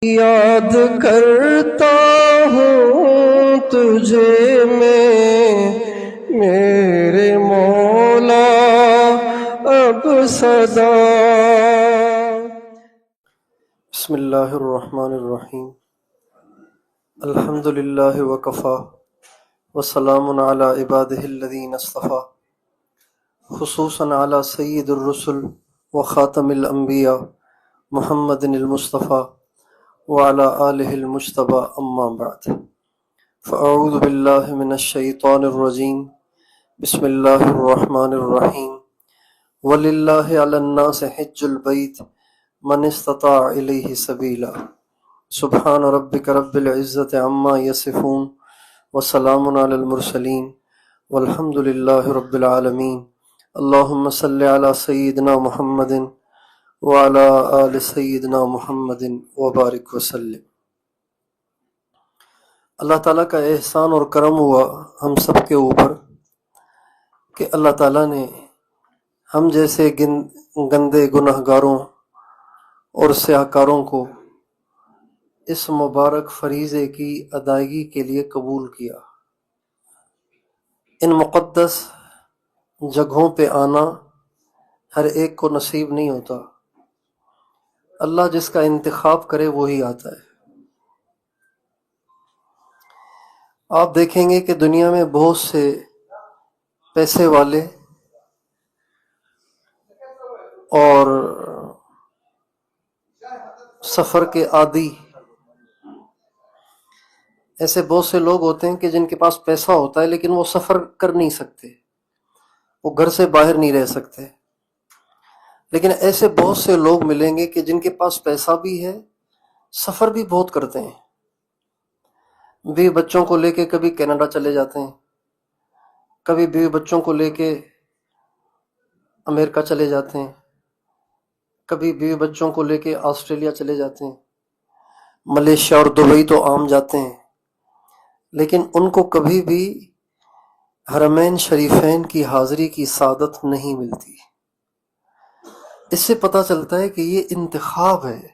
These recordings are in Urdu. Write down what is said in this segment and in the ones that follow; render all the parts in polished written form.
یاد کرتا ہوں تجھے میں میرے مولا اب صدا۔ بسم اللہ الرحمن الرحیم، الحمد للہ وکفا وسلام علی عبادہ الذین اصطفیٰ، خصوصاً علی سید الرسل وخاتم الانبیاء محمد المصطفیٰ وعلى آلہ المجتبى اما بعد، فاعوذ باللہ من الشیطان الرجیم، بسم اللہ الرحمن الرحیم، وَلِلَّهِ عَلَى النَّاسِ حِجُّ الْبَيْتِ مَنِ اسْتَطَاعَ إِلَيْهِ سَبِيلًا۔ سبحان ربک رب العزۃ عما یصفون وسلام علی المرسلین والحمد للہ رب العالمین۔ اللہم صل علی سیدنا محمد وعلی آل سیدنا محمد وبارک وسلم۔ اللہ تعالیٰ کا احسان اور کرم ہوا ہم سب کے اوپر کہ اللہ تعالیٰ نے ہم جیسے گندے گناہ گاروں اور سیاہ کاروں کو اس مبارک فریضے کی ادائیگی کے لیے قبول کیا۔ ان مقدس جگہوں پہ آنا ہر ایک کو نصیب نہیں ہوتا، اللہ جس کا انتخاب کرے وہی آتا ہے۔ آپ دیکھیں گے کہ دنیا میں بہت سے پیسے والے اور سفر کے عادی ایسے بہت سے لوگ ہوتے ہیں کہ جن کے پاس پیسہ ہوتا ہے لیکن وہ سفر کر نہیں سکتے، وہ گھر سے باہر نہیں رہ سکتے۔ لیکن ایسے بہت سے لوگ ملیں گے کہ جن کے پاس پیسہ بھی ہے، سفر بھی بہت کرتے ہیں، بیوی بچوں کو لے کے کبھی کینیڈا چلے جاتے ہیں، کبھی بیوی بچوں کو لے کے امریکہ چلے جاتے ہیں، کبھی بیوی بچوں کو لے کے آسٹریلیا چلے جاتے ہیں، ملیشیا اور دبئی تو عام جاتے ہیں، لیکن ان کو کبھی بھی حرمین شریفین کی حاضری کی سعادت نہیں ملتی۔ اس سے پتہ چلتا ہے کہ یہ انتخاب ہے،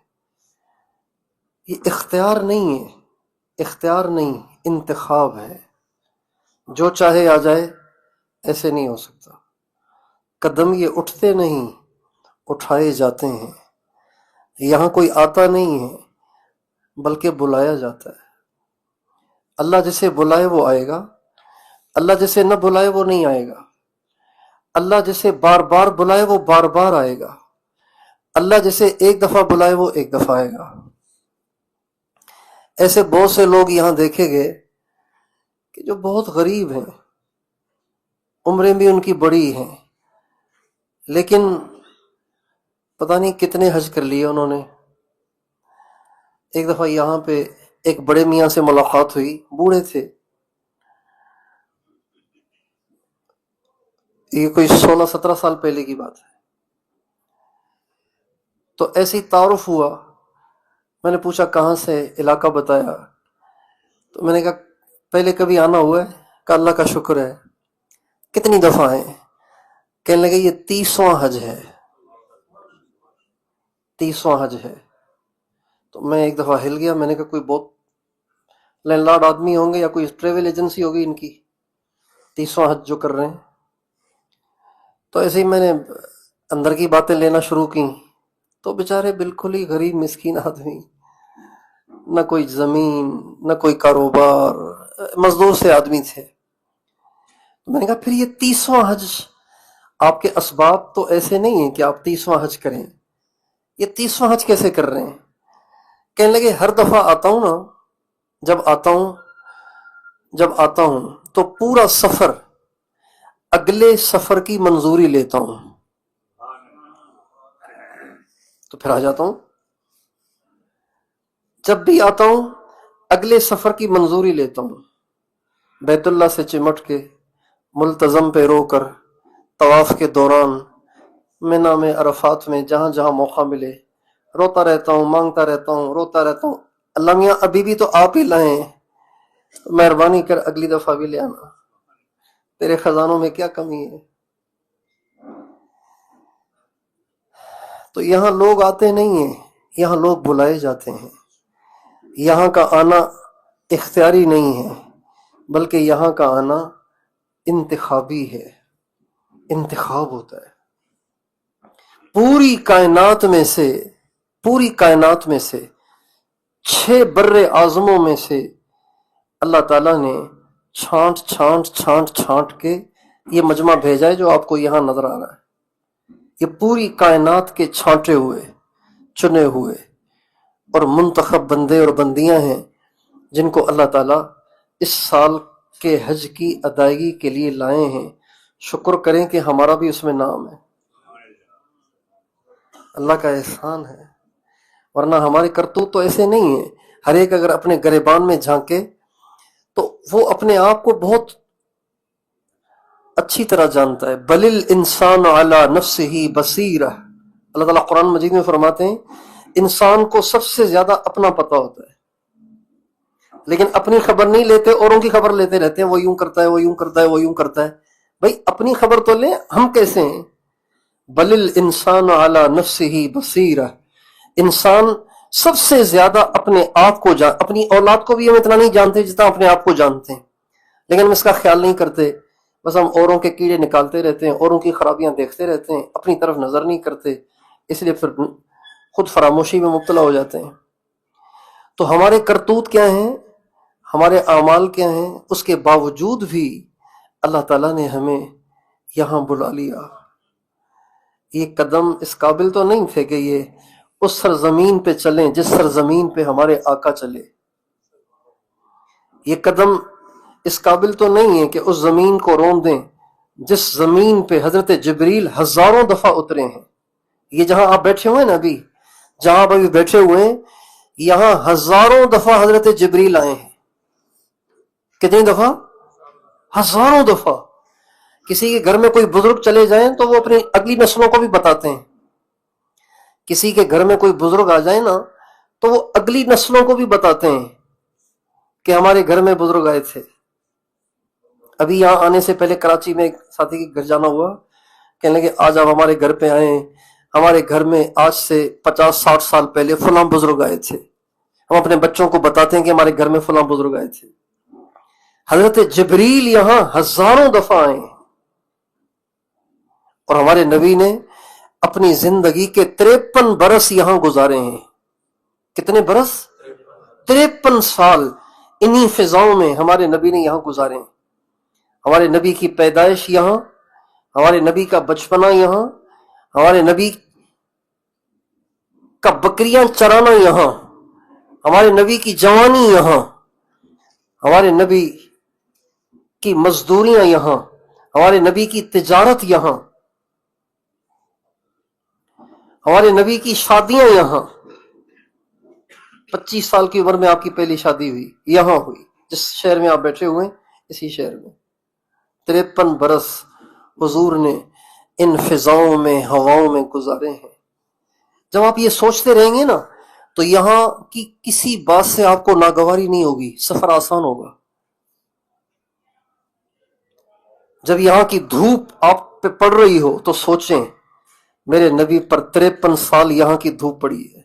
یہ اختیار نہیں ہے، اختیار نہیں، انتخاب ہے۔ جو چاہے آ جائے، ایسے نہیں ہو سکتا۔ قدم یہ اٹھتے نہیں، اٹھائے جاتے ہیں۔ یہاں کوئی آتا نہیں ہے بلکہ بلایا جاتا ہے۔ اللہ جسے بلائے وہ آئے گا، اللہ جسے نہ بلائے وہ نہیں آئے گا۔ اللہ جسے بار بار بلائے وہ بار بار آئے گا، اللہ جسے ایک دفعہ بلائے وہ ایک دفعہ آئے گا۔ ایسے بہت سے لوگ یہاں دیکھے گئے کہ جو بہت غریب ہیں، عمریں بھی ان کی بڑی ہیں، لیکن پتہ نہیں کتنے حج کر لیے انہوں نے۔ ایک دفعہ یہاں پہ ایک بڑے میاں سے ملاقات ہوئی، بوڑھے تھے، یہ کوئی 16-17 سال پہلے کی بات ہے۔ تو ایسے ہی تعارف ہوا، میں نے پوچھا کہاں سے، علاقہ بتایا، تو میں نے کہا پہلے کبھی آنا ہوا ہے؟ کہ اللہ کا شکر ہے۔ کتنی دفعہ ہیں؟ کہنے لگے یہ 30واں حج ہے، 30واں حج ہے۔ تو میں ایک دفعہ ہل گیا، میں نے کہا کوئی بہت لینڈ لارڈ آدمی ہوں گے یا کوئی ٹریول ایجنسی ہوگی ان کی، 30واں حج جو کر رہے ہیں۔ تو ایسے ہی میں نے اندر کی باتیں لینا شروع کی، تو بیچارے بالکل ہی غریب مسکین آدمی، نہ کوئی زمین نہ کوئی کاروبار، مزدور سے آدمی تھے۔ میں نے کہا پھر یہ 30واں حج، آپ کے اسباب تو ایسے نہیں ہیں کہ آپ 30واں حج کریں، یہ 30واں حج کیسے کر رہے ہیں؟ کہنے لگے ہر دفعہ آتا ہوں نا، جب آتا ہوں تو پورا سفر اگلے سفر کی منظوری لیتا ہوں، تو پھر آ جاتا ہوں۔ جب بھی آتا ہوں اگلے سفر کی منظوری لیتا ہوں، بیت اللہ سے چمٹ کے ملتزم پہ رو کر طواف کے دوران منا میں، عرفات میں، جہاں جہاں موقع ملے روتا رہتا ہوں، مانگتا رہتا ہوں، روتا رہتا ہوں، اللہ میاں ابھی بھی تو آپ ہی لائیں، مہربانی کر اگلی دفعہ بھی لے آنا، تیرے خزانوں میں کیا کمی ہے۔ تو یہاں لوگ آتے نہیں ہیں، یہاں لوگ بلائے جاتے ہیں۔ یہاں کا آنا اختیاری نہیں ہے، بلکہ یہاں کا آنا انتخابی ہے، انتخاب ہوتا ہے۔ پوری کائنات میں سے 6 بر اعظموں میں سے اللہ تعالیٰ نے چھانٹ کے یہ مجمع بھیجا ہے جو آپ کو یہاں نظر آ رہا ہے۔ یہ پوری کائنات کے چھانٹے ہوئے، چنے ہوئے اور منتخب بندے اور بندیاں ہیں جن کو اللہ تعالیٰ اس سال کے حج کی ادائیگی کے لیے لائے ہیں۔ شکر کریں کہ ہمارا بھی اس میں نام ہے، اللہ کا احسان ہے، ورنہ ہمارے کرتوت تو ایسے نہیں ہیں۔ ہر ایک اگر اپنے گریبان میں جھانکے تو وہ اپنے آپ کو بہت اچھی طرح جانتا ہے۔ بل الانسان علی نفسہ بصیرہ، اللہ تعالیٰ قرآن مجید میں فرماتے ہیں انسان کو سب سے زیادہ اپنا پتہ ہوتا ہے، لیکن اپنی خبر نہیں لیتے، اوروں کی خبر لیتے رہتے ہیں، وہ یوں کرتا ہے، وہ یوں کرتا ہے، وہ یوں کرتا ہے۔ بھائی اپنی خبر تو لیں، ہم کیسے ہیں؟ بل الانسان علی نفسہ بصیرہ، انسان سب سے زیادہ اپنے آپ کو اپنی اولاد کو بھی ہم اتنا نہیں جانتے جتنا اپنے آپ کو جانتے ہیں، لیکن ہم اس کا خیال نہیں کرتے، بس ہم اوروں کے کیڑے نکالتے رہتے ہیں، اوروں کی خرابیاں دیکھتے رہتے ہیں، اپنی طرف نظر نہیں کرتے، اس لیے پھر خود فراموشی میں مبتلا ہو جاتے ہیں۔ تو ہمارے کرتوت کیا ہیں، ہمارے اعمال کیا ہیں، اس کے باوجود بھی اللہ تعالیٰ نے ہمیں یہاں بلا لیا۔ یہ قدم اس قابل تو نہیں تھے کہ یہ اس سرزمین پہ چلیں جس سرزمین پہ ہمارے آقا چلے، یہ قدم اس قابل تو نہیں ہے کہ اس زمین کو روم دیں جس زمین پہ حضرت جبریل ہزاروں دفعہ اترے ہیں۔ یہ جہاں آپ بیٹھے ہوئے ہیں نا، ابھی جہاں آپ ابھی بیٹھے ہوئے ہیں، یہاں ہزاروں دفعہ حضرت جبریل آئے ہیں۔ کتنی دفعہ؟ ہزاروں دفعہ۔ کسی کے گھر میں کوئی بزرگ چلے جائیں تو وہ اپنی اگلی نسلوں کو بھی بتاتے ہیں، کسی کے گھر میں کوئی بزرگ آ جائے نا تو وہ اگلی نسلوں کو بھی بتاتے ہیں کہ ہمارے گھر میں بزرگ آئے تھے۔ ابھی یہاں آنے سے پہلے کراچی میں ایک ساتھی کے گھر جانا ہوا، کہنے لگے آج آپ ہمارے گھر پہ آئے، ہمارے گھر میں آج سے 50-60 سال پہلے فلاں بزرگ آئے تھے۔ ہم اپنے بچوں کو بتاتے ہیں کہ ہمارے گھر میں فلاں بزرگ آئے تھے۔ حضرت جبریل یہاں ہزاروں دفعہ آئے ہیں، اور ہمارے نبی نے اپنی زندگی کے 53 برس یہاں گزارے ہیں۔ کتنے برس؟ 53 سال انہی فضاؤں میں ہمارے نبی نے یہاں گزارے ہیں۔ ہمارے نبی کی پیدائش یہاں، ہمارے نبی کا بچپنا یہاں، ہمارے نبی کا بکریاں چرانا یہاں، ہمارے نبی کی جوانی یہاں، ہمارے نبی کی مزدوریاں یہاں، ہمارے نبی کی تجارت یہاں، ہمارے نبی کی شادیاں یہاں۔ 25 سال کی عمر میں آپ کی پہلی شادی ہوئی، یہاں ہوئی، جس شہر میں آپ بیٹھے ہوئے ہیں اسی شہر میں۔ 53 برس حضور نے ان فضاؤں میں، ہواؤں میں گزارے ہیں۔ جب آپ یہ سوچتے رہیں گے نا تو یہاں کی کسی بات سے آپ کو ناگواری نہیں ہوگی، سفر آسان ہوگا۔ جب یہاں کی دھوپ آپ پہ پڑ رہی ہو تو سوچیں میرے نبی پر 53 سال یہاں کی دھوپ پڑی ہے۔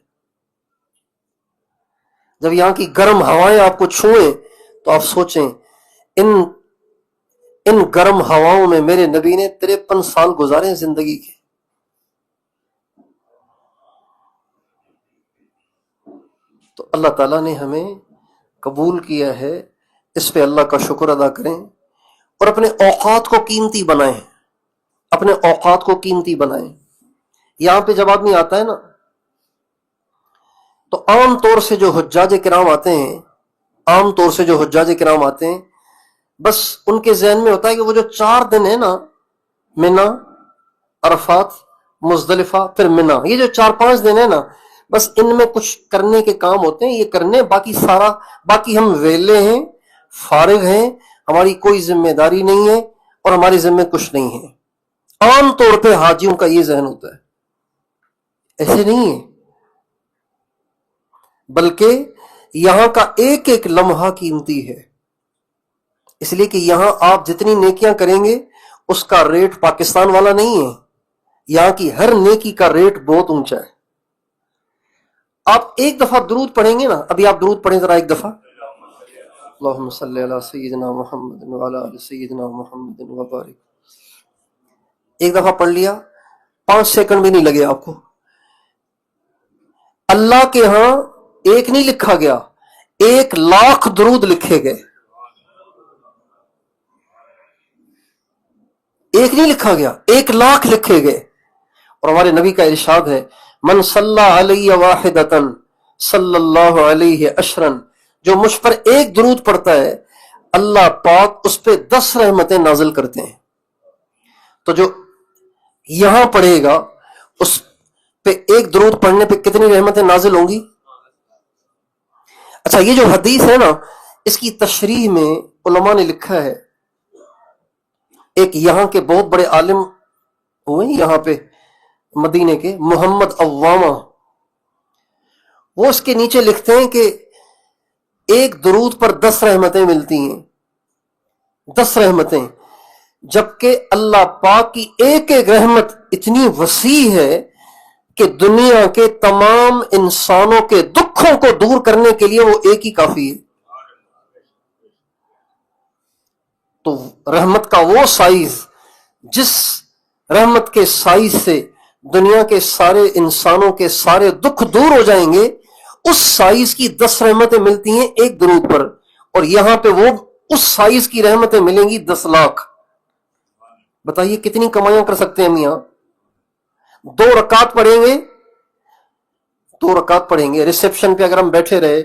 جب یہاں کی گرم ہوائیں آپ کو چھوئیں تو آپ سوچیں ان گرم ہواؤں میں میرے نبی نے 53 سال گزارے زندگی کے۔ تو اللہ تعالیٰ نے ہمیں قبول کیا ہے، اس پہ اللہ کا شکر ادا کریں، اور اپنے اوقات کو قیمتی بنائیں، اپنے اوقات کو قیمتی بنائیں۔ یہاں پہ جب آدمی آتا ہے نا تو عام طور سے جو حجاج کرام آتے ہیں، عام طور سے جو حجاج کرام آتے ہیں، بس ان کے ذہن میں ہوتا ہے کہ وہ جو 4 دن ہے نا، منا، عرفات، مزدلفہ، پھر منا، یہ جو 4-5 دن ہے نا، بس ان میں کچھ کرنے کے کام ہوتے ہیں، یہ کرنے، باقی ہم ویلے ہیں، فارغ ہیں، ہماری کوئی ذمہ داری نہیں ہے اور ہماری ذمہ کچھ نہیں ہے۔ عام طور پہ حاجیوں کا یہ ذہن ہوتا ہے، ایسے نہیں ہے، بلکہ یہاں کا ایک ایک لمحہ قیمتی ہے، اس لیے کہ یہاں آپ جتنی نیکیاں کریں گے اس کا ریٹ پاکستان والا نہیں ہے، یہاں کی ہر نیکی کا ریٹ بہت اونچا ہے۔ آپ ایک دفعہ درود پڑھیں گے نا، ابھی آپ درود پڑھیں ذرا ایک دفعہ، اللہم صلی علی سیدنا محمد وعلی آل سیدنا محمد وبارک، ایک دفعہ پڑھ لیا، 5 سیکنڈ بھی نہیں لگے آپ کو، اللہ کے ہاں ایک نہیں لکھا گیا، 1,00,000 درود لکھے گئے، ایک نہیں لکھا گیا، 1,00,000 لکھے گئے۔ اور ہمارے نبی کا ارشاد ہے، من صلی علی واحدۃ صلی اللہ علیہ عشرا، جو مجھ پر ایک درود پڑھتا ہے اللہ پاک اس پہ 10 رحمتیں نازل کرتے ہیں۔ تو جو یہاں پڑھے گا اس پہ ایک درود پڑھنے پہ کتنی رحمتیں نازل ہوں گی؟ اچھا، یہ جو حدیث ہے نا، اس کی تشریح میں علماء نے لکھا ہے، ایک یہاں کے بہت بڑے عالم ہوئے یہاں پہ مدینے کے، محمد عوامہ، وہ اس کے نیچے لکھتے ہیں کہ ایک درود پر 10 رحمتیں ملتی ہیں، 10 رحمتیں، جبکہ اللہ پاک کی ایک ایک رحمت اتنی وسیع ہے کہ دنیا کے تمام انسانوں کے دکھوں کو دور کرنے کے لیے وہ ایک ہی کافی ہے۔ تو رحمت کا وہ سائز، جس رحمت کے سائز سے دنیا کے سارے انسانوں کے سارے دکھ دور ہو جائیں گے، اس سائز کی 10 رحمتیں ملتی ہیں ایک درود پر، اور یہاں پہ وہ اس سائز کی رحمتیں ملیں گی 10,00,000۔ بتائیے کتنی کمائیاں کر سکتے ہیں ہم یہاں؟ 2 رکعت پڑھیں گے، 2 رکعت پڑھیں گے، ریسیپشن پہ اگر ہم بیٹھے رہے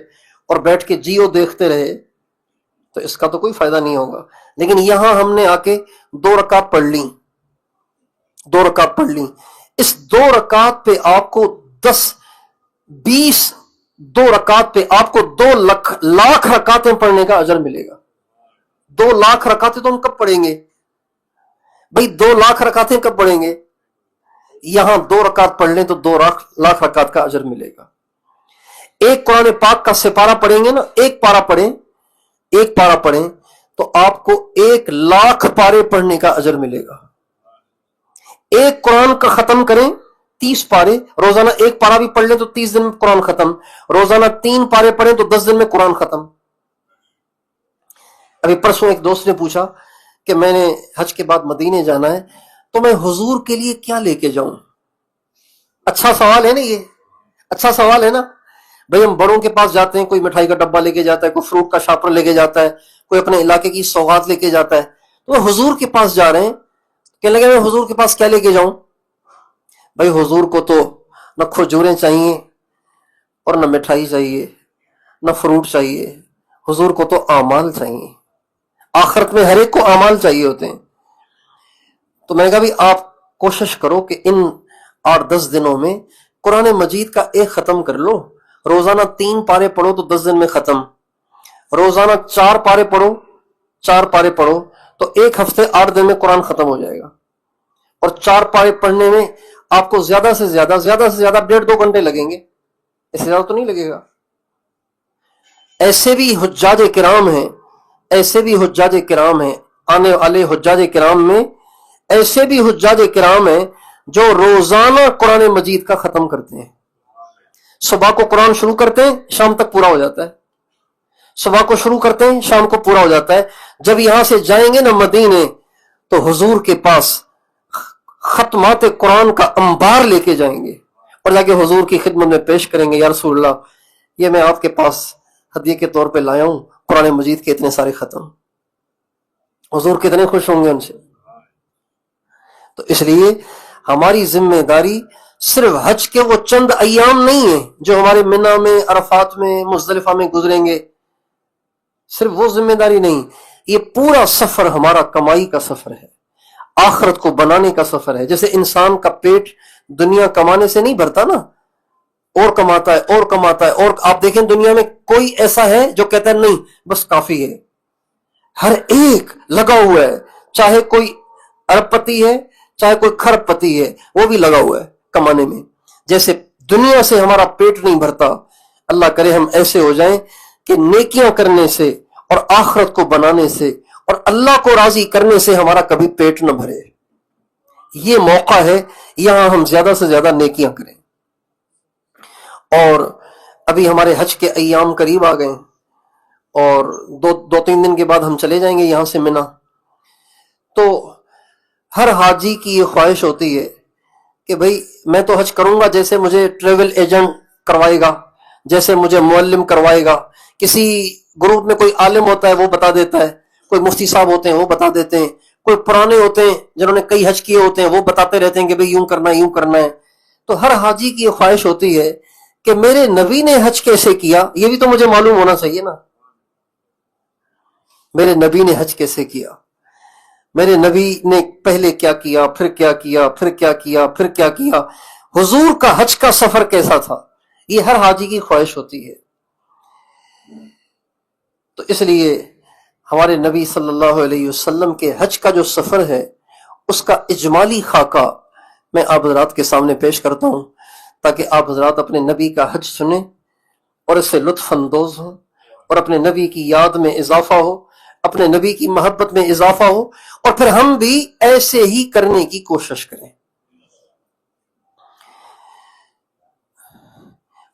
اور بیٹھ کے جیو دیکھتے رہے تو اس کا تو کوئی فائدہ نہیں ہوگا، لیکن یہاں ہم نے آ کے 2 رکعت پڑھ لی، 2 رکعت پڑھ لی، اس 2 رکعت پہ آپ کو 2 رکعت پہ آپ کو 2,00,000 رکعتیں پڑھنے کا اجر ملے گا۔ 2,00,000 رکعتیں تو ہم کب پڑھیں گے بھائی؟ 2,00,000 رکعتیں کب پڑھیں گے؟ یہاں 2 رکعت پڑھ لیں تو 2,00,000 رکعت کا اجر ملے گا۔ ایک قرآن پاک کا سپارہ پڑھیں گے نا، ایک پارہ پڑھیں تو آپ کو 1,00,000 پارے پڑھنے کا اجر ملے گا۔ ایک قرآن کا ختم کریں 30 پارے، روزانہ ایک پارہ بھی پڑھ لیں تو 30 دن میں قرآن ختم، روزانہ 3 پارے پڑھیں تو 10 دن میں قرآن ختم۔ ابھی پرسوں ایک دوست نے پوچھا کہ میں نے حج کے بعد مدینے جانا ہے تو میں حضور کے لیے کیا لے کے جاؤں؟ اچھا سوال ہے نا، یہ اچھا سوال ہے نا بھئی۔ ہم بڑوں کے پاس جاتے ہیں، کوئی مٹھائی کا ڈبہ لے کے جاتا ہے، کوئی فروٹ کا شاپر لے کے جاتا ہے، کوئی اپنے علاقے کی سوغات لے کے جاتا ہے، تو وہ حضور کے پاس جا رہے ہیں، کہنے لگے میں حضور کے پاس کیا لے کے جاؤں؟ بھئی حضور کو تو نہ کھجوریں چاہیے اور نہ مٹھائی چاہیے، نہ فروٹ چاہیے، حضور کو تو اعمال چاہیے، آخرت میں ہر ایک کو اعمال چاہیے ہوتے ہیں۔ تو میں نے کہا بھی آپ کوشش کرو کہ ان 8-10 دنوں میں قرآن مجید کا ایک ختم کر لو، روزانہ 3 پارے پڑھو تو 10 دن میں ختم، روزانہ 4 پارے پڑھو تو ایک ہفتے 8 دن میں قرآن ختم ہو جائے گا، اور 4 پارے پڑھنے میں آپ کو زیادہ سے زیادہ 1.5-2 گھنٹے لگیں گے، اس سے زیادہ تو نہیں لگے گا۔ ایسے بھی حجاج کرام ہیں، آنے والے حجاج کرام میں ایسے بھی حجاج کرام ہیں جو روزانہ قرآن مجید کا ختم کرتے ہیں۔ صبح کو قرآن شروع کرتے ہیں، شام تک پورا ہو جاتا ہے، صبح کو شروع کرتے ہیں، شام کو پورا ہو جاتا ہے۔ جب یہاں سے جائیں گے نا مدینے تو حضور کے پاس ختمات قرآن کا انبار لے کے جائیں گے اور جا کے حضور کی خدمت میں پیش کریں گے، یا رسول اللہ یہ میں آپ کے پاس ہدیے کے طور پہ لایا ہوں قرآن مجید کے اتنے سارے ختم۔ حضور کتنے خوش ہوں گے ان سے۔ تو اس لیے ہماری ذمہ داری صرف حج کے وہ چند ایام نہیں ہیں جو ہمارے منی میں، عرفات میں، مزدلفہ میں گزریں گے، صرف وہ ذمہ داری نہیں، یہ پورا سفر ہمارا کمائی کا سفر ہے، آخرت کو بنانے کا سفر ہے۔ جیسے انسان کا پیٹ دنیا کمانے سے نہیں بھرتا نا، اور کماتا ہے، اور آپ دیکھیں دنیا میں کوئی ایسا ہے جو کہتا ہے نہیں بس کافی ہے، ہر ایک لگا ہوا ہے، چاہے کوئی ارب پتی ہے چاہے کوئی کھرب پتی ہے، وہ بھی لگا ہوا ہے کمانے میں۔ جیسے دنیا سے ہمارا پیٹ نہیں بھرتا، اللہ کرے ہم ایسے ہو جائیں کہ نیکیاں کرنے سے اور آخرت کو بنانے سے اور اللہ کو راضی کرنے سے ہمارا کبھی پیٹ نہ بھرے۔ یہ موقع ہے، یہاں ہم زیادہ سے زیادہ نیکیاں کریں۔ اور ابھی ہمارے حج کے ایام قریب آ گئے ہیں اور دو تین دن کے بعد ہم چلے جائیں گے یہاں سے منا. تو ہر حاجی کی یہ خواہش ہوتی ہے کہ بھئی میں تو حج کروں گا جیسے مجھے ٹریول ایجنٹ کروائے گا، جیسے مجھے معلم کروائے گا. کسی گروپ میں کوئی عالم ہوتا ہے وہ بتا دیتا ہے، کوئی مفتی صاحب ہوتے ہیں وہ بتا دیتے ہیں، کوئی پرانے ہوتے ہیں جنہوں نے کئی حج کیے ہوتے ہیں وہ بتاتے رہتے ہیں کہ بھئی یوں کرنا ہے یوں کرنا ہے. تو ہر حاجی کی یہ خواہش ہوتی ہے کہ میرے نبی نے حج کیسے کیا یہ بھی تو مجھے معلوم ہونا چاہیے نا. میرے نبی نے حج کیسے کیا، میرے نبی نے پہلے کیا کیا، پھر کیا کیا، پھر کیا کیا، پھر کیا کیا، حضور کا حج کا سفر کیسا تھا، یہ ہر حاجی کی خواہش ہوتی ہے. تو اس لیے ہمارے نبی صلی اللہ علیہ وسلم کے حج کا جو سفر ہے اس کا اجمالی خاکہ میں آپ حضرات کے سامنے پیش کرتا ہوں تاکہ آپ حضرات اپنے نبی کا حج سنیں اور اس سے لطف اندوز ہوں اور اپنے نبی کی یاد میں اضافہ ہو، اپنے نبی کی محبت میں اضافہ ہو، اور پھر ہم بھی ایسے ہی کرنے کی کوشش کریں.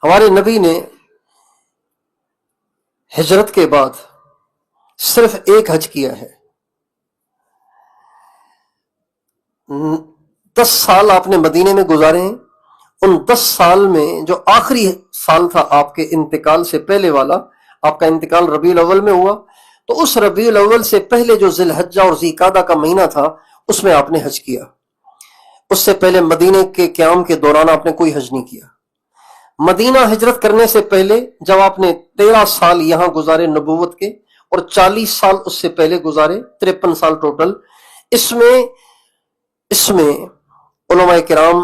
ہمارے نبی نے ہجرت کے بعد صرف ایک حج کیا ہے. 10 سال آپ نے مدینے میں گزارے ہیں. ان 10 سال میں جو آخری سال تھا آپ کے انتقال سے پہلے والا، آپ کا انتقال ربیع الاول میں ہوا، تو اس ربیع الاول سے پہلے جو ذی الحجہ اور ذی قعدہ کا مہینہ تھا اس میں آپ نے حج کیا. اس سے پہلے مدینے کے قیام کے دوران آپ نے کوئی حج نہیں کیا. مدینہ ہجرت کرنے سے پہلے جب آپ نے 13 سال یہاں گزارے نبوت کے اور 40 سال اس سے پہلے گزارے، 53 سال ٹوٹل. اس میں علماء کرام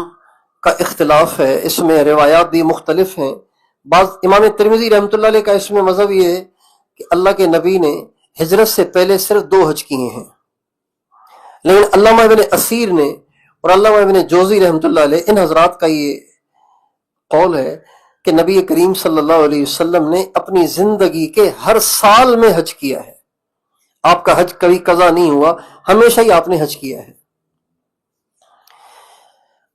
کا اختلاف ہے، اس میں روایات بھی مختلف ہیں. بعض امام ترمذی رحمۃ اللہ علیہ کا اس میں مذہب یہ ہے کہ اللہ کے نبی نے ہجرت سے پہلے صرف 2 حج کیے ہیں. لیکن علامہ ابن اثیر نے اور علامہ ابن جوزی رحمۃ اللہ علیہ، ان حضرات کا یہ قول ہے کہ نبی کریم صلی اللہ علیہ وسلم نے اپنی زندگی کے ہر سال میں حج کیا ہے. آپ کا حج کبھی قضا نہیں ہوا، ہمیشہ ہی آپ نے حج کیا ہے.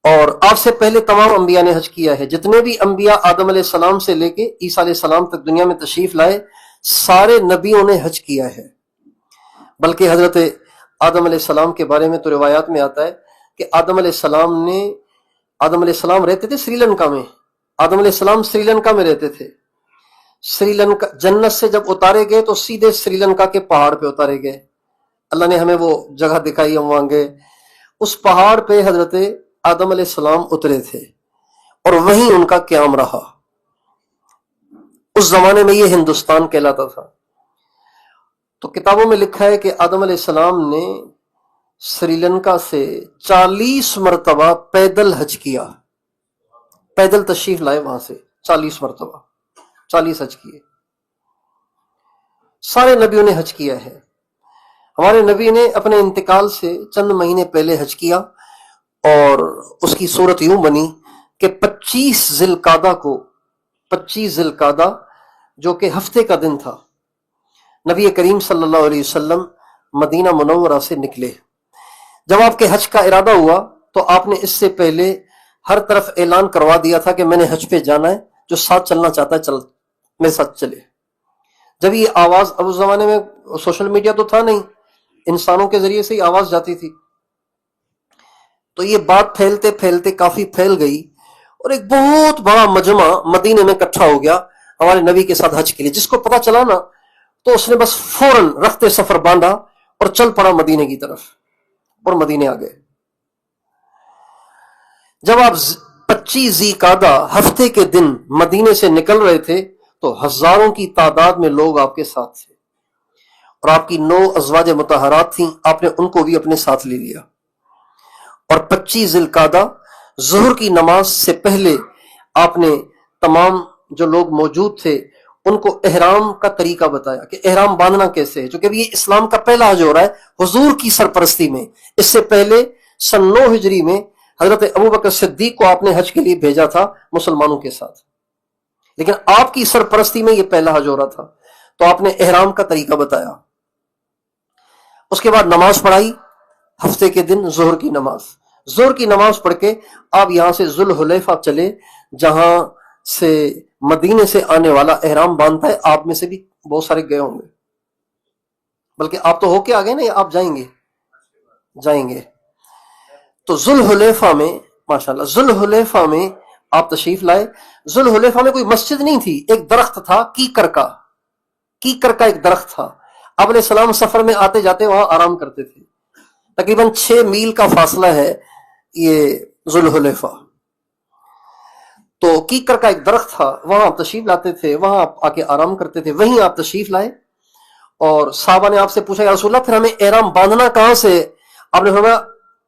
اور آپ سے پہلے تمام انبیاء نے حج کیا ہے. جتنے بھی انبیاء آدم علیہ السلام سے لے کے عیسیٰ علیہ السلام تک دنیا میں تشریف لائے، سارے نبیوں نے حج کیا ہے. بلکہ حضرت آدم علیہ السلام کے بارے میں تو روایات میں آتا ہے کہ آدم علیہ السلام رہتے تھے سری لنکا میں. آدم علیہ السلام سری لنکا میں رہتے تھے. سری لنکا جنت سے جب اتارے گئے تو سیدھے سری لنکا کے پہاڑ پہ اتارے گئے. اللہ نے ہمیں وہ جگہ دکھائی، ہم وہاں گئے. اس پہاڑ پہ حضرت آدم علیہ السلام اترے تھے اور وہیں ان کا قیام رہا. اس زمانے میں یہ ہندوستان کہلاتا تھا. تو کتابوں میں لکھا ہے کہ آدم علیہ السلام نے سری لنکا سے 40 مرتبہ پیدل حج کیا، پیدل تشریف لائے وہاں سے 40 مرتبہ، 40 حج کیے. سارے نبیوں نے حج کیا ہے. ہمارے نبی نے اپنے انتقال سے چند مہینے پہلے حج کیا اور اس کی صورت یوں بنی کہ 25 ذی القعدہ جو کہ ہفتے کا دن تھا، نبی کریم صلی اللہ علیہ وسلم مدینہ منورہ سے نکلے. جب آپ کے حج کا ارادہ ہوا تو آپ نے اس سے پہلے ہر طرف اعلان کروا دیا تھا کہ میں نے حج پہ جانا ہے، جو ساتھ چلنا چاہتا ہے میرے ساتھ چلے. جب یہ آواز، اب اس زمانے میں سوشل میڈیا تو تھا نہیں، انسانوں کے ذریعے سے ہی آواز جاتی تھی، تو یہ بات پھیلتے پھیلتے کافی پھیل گئی اور ایک بہت بڑا مجمع مدینے میں اکٹھا ہو گیا ہمارے نبی کے ساتھ حج کے لیے. جس کو پتہ چلا نا تو اس نے بس فوراً رخت سفر باندھا اور چل پڑا مدینے کی طرف اور مدینے آ گئے. جب آپ 25 ذی قعدہ ہفتے کے دن مدینے سے نکل رہے تھے تو ہزاروں کی تعداد میں لوگ آپ کے ساتھ تھے اور آپ کی 9 ازواج مطہرات تھیں، آپ نے ان کو بھی اپنے ساتھ لے لیا. اور 25 ذی القعدہ ظہر کی نماز سے پہلے آپ نے تمام جو لوگ موجود تھے ان کو احرام کا طریقہ بتایا کہ احرام باندھنا کیسے ہے، چونکہ اب یہ اسلام کا پہلا حج ہو رہا ہے حضور کی سرپرستی میں. اس سے پہلے سن 9 ہجری میں حضرت ابوبکر صدیق کو آپ نے حج کے لیے بھیجا تھا مسلمانوں کے ساتھ، لیکن آپ کی سرپرستی میں یہ پہلا حج ہو رہا تھا تو آپ نے احرام کا طریقہ بتایا. اس کے بعد نماز پڑھائی ہفتے کے دن، ظہر کی نماز پڑھ کے آپ یہاں سے ذوالحلیفہ چلے، جہاں سے مدینے سے آنے والا احرام باندھتا ہے، آپ میں سے بھی بہت سارے گئے ہوں گے، بلکہ آپ تو ہو کے آ گئے نا، یا آپ جائیں گے؟ جائیں گے۔ تو ذوالحلیفہ میں، ماشاءاللہ، ذوالحلیفہ میں آپ تشریف لائے۔ ذوالحلیفہ میں کوئی مسجد نہیں تھی، ایک درخت تھا کیکر کا ایک درخت تھا۔ آپ علیہ السلام سفر میں آتے جاتے وہاں آرام کرتے تھے۔ تقریباً 6 میل کا فاصلہ ہے یہ ذوالحلیفہ۔ تو کیکر کا ایک درخت تھا، وہاں آپ تشریف لاتے تھے، وہاں آپ آ کے آرام کرتے تھے، وہیں آپ تشریف لائے۔ اور صحابہ نے آپ سے پوچھا یا رسول اللہ پھر ہمیں احرام باندھنا کہاں سے؟ آپ نے فرمایا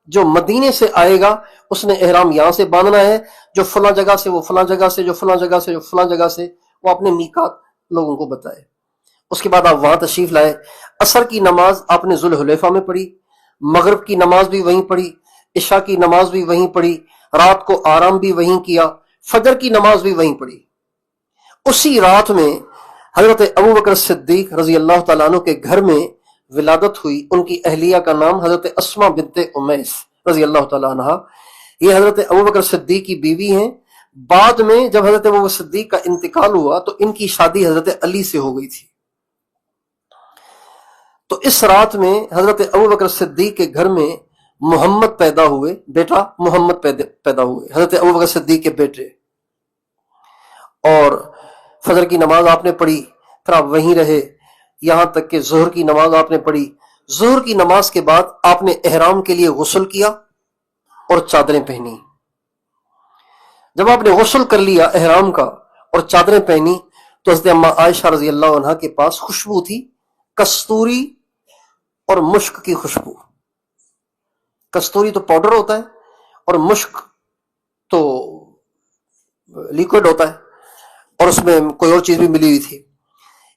جو مدینے سے آئے گا اس نے احرام یہاں سے باندھنا ہے، جو فلاں جگہ سے وہ فلاں جگہ سے، جو فلاں جگہ سے جو فلاں جگہ سے، وہ اپنے میقات لوگوں کو بتائے۔ اس کے بعد آپ وہاں تشریف لائے۔ عصر کی نماز آپ نے ذوالحلیفہ میں پڑھی، مغرب کی نماز بھی وہیں پڑھی، عشاء کی نماز بھی وہیں پڑھی، رات کو آرام بھی وہیں کیا، فجر کی نماز بھی وہیں پڑھی۔ اسی رات میں حضرت ابوبکر صدیق رضی اللہ تعالیٰ عنہ کے گھر میں ولادت ہوئی۔ ان کی اہلیہ کا نام حضرت اسماء بنت امیس رضی اللہ تعالیٰ عنہ، یہ حضرت ابوبکر صدیق کی بیوی ہیں۔ بعد میں جب حضرت ابوبکر صدیق کا انتقال ہوا تو ان کی شادی حضرت علی سے ہو گئی تھی۔ تو اس رات میں حضرت ابوبکر صدیق کے گھر میں محمد پیدا ہوئے، بیٹا محمد پیدا ہوئے، حضرت ابوبکر صدیق کے بیٹے۔ اور فجر کی نماز آپ نے پڑھی، پھر آپ وہیں رہے یہاں تک کہ ظہر کی نماز آپ نے پڑھی۔ ظہر کی نماز کے بعد آپ نے احرام کے لیے غسل کیا اور چادریں پہنی۔ جب آپ نے غسل کر لیا احرام کا اور چادریں پہنی تو حضرت اما عائشہ رضی اللہ عنہا کے پاس خوشبو تھی، کستوری اور مشک کی خوشبو۔ کستوری تو پاؤڈر ہوتا ہے اور مشک تو لیکوڈ ہوتا ہے، اور اس میں کوئی اور چیز بھی ملی ہوئی تھی۔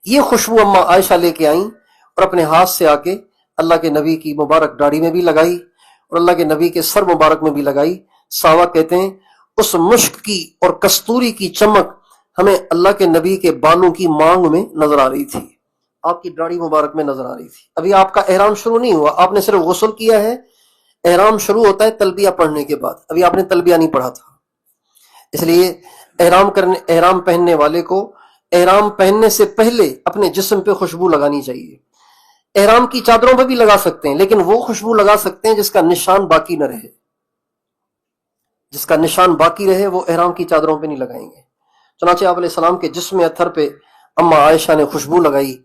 یہ خوشبو اما عائشہ لے کے آئیں اور اپنے ہاتھ سے آ کے اللہ کے نبی کی مبارک داڑھی میں بھی لگائی اور اللہ کے نبی کے سر مبارک میں بھی لگائی۔ صحابہ کہتے ہیں اس مشک کی اور کستوری کی چمک ہمیں اللہ کے نبی کے بالوں کی مانگ میں نظر آ رہی تھی، آپ کی داڑھی مبارک میں نظر آ رہی تھی۔ ابھی آپ کا احرام شروع نہیں ہوا، آپ نے صرف غسل کیا ہے۔ احرام شروع ہوتا ہے تلبیہ پڑھنے کے بعد، ابھی آپ نے تلبیہ نہیں پڑھا تھا۔ اس لیے احرام پہننے والے کو احرام پہننے سے پہلے اپنے جسم پہ خوشبو لگانی چاہیے۔ احرام کی چادروں پہ بھی لگا سکتے ہیں، لیکن وہ خوشبو لگا سکتے ہیں جس کا نشان باقی نہ رہے۔ جس کا نشان باقی رہے وہ احرام کی چادروں پہ نہیں لگائیں گے۔ چنانچہ آپ علیہ السلام کے جسم اطہر پہ اما عائشہ نے خوشبو لگائی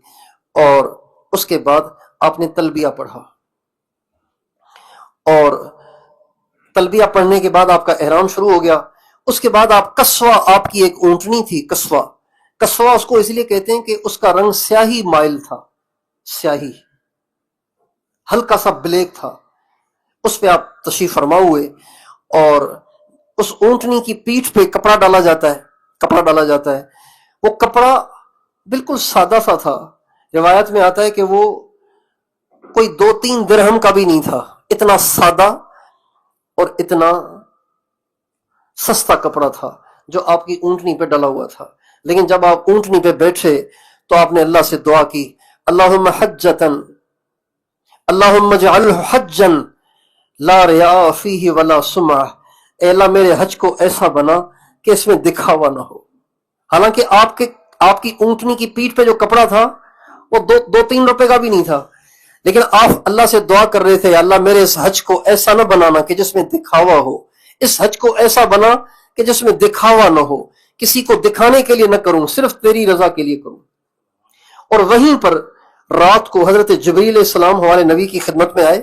اور اس کے بعد آپ نے تلبیہ پڑھا، اور تلبیہ پڑھنے کے بعد آپ کا احرام شروع ہو گیا۔ اس کے بعد آپ کسوہ، آپ کی ایک اونٹنی تھی کسوہ اس کو اس لیے کہتے ہیں کہ اس کا رنگ سیاہی مائل تھا، سیاہی ہلکا سا بلیک تھا، اس پہ آپ تشریف فرما ہوئے، اور اس اونٹنی کی پیٹھ پہ کپڑا ڈالا جاتا ہے۔ وہ کپڑا بالکل سادہ سا تھا، روایت میں آتا ہے کہ وہ کوئی 2-3 درہم کا بھی نہیں تھا، اتنا سادہ اور اتنا سستا کپڑا تھا جو آپ کی اونٹنی پہ ڈلا ہوا تھا۔ لیکن جب آپ اونٹنی پہ بیٹھے تو آپ نے اللہ سے دعا کی، اللہم حجتن، اللہم اجعلہ حجن لا ریاء فیہ ولا سمعہ، اے اللہ میرے حج کو ایسا بنا کہ اس میں دکھاوا نہ ہو۔ حالانکہ آپ کی اونٹنی کی پیٹھ پہ جو کپڑا تھا وہ 2-3 روپے کا بھی نہیں تھا، لیکن آپ اللہ سے دعا کر رہے تھے، اللہ میرے اس حج کو ایسا نہ بنانا کہ جس میں دکھاوا ہو، اس حج کو ایسا بنا کہ جس میں دکھاوا نہ ہو، کسی کو دکھانے کے لیے نہ کروں، صرف تیری رضا کے لیے کروں۔ اور وہیں پر رات کو حضرت جبریل علیہ السلام ہمارے نبی کی خدمت میں آئے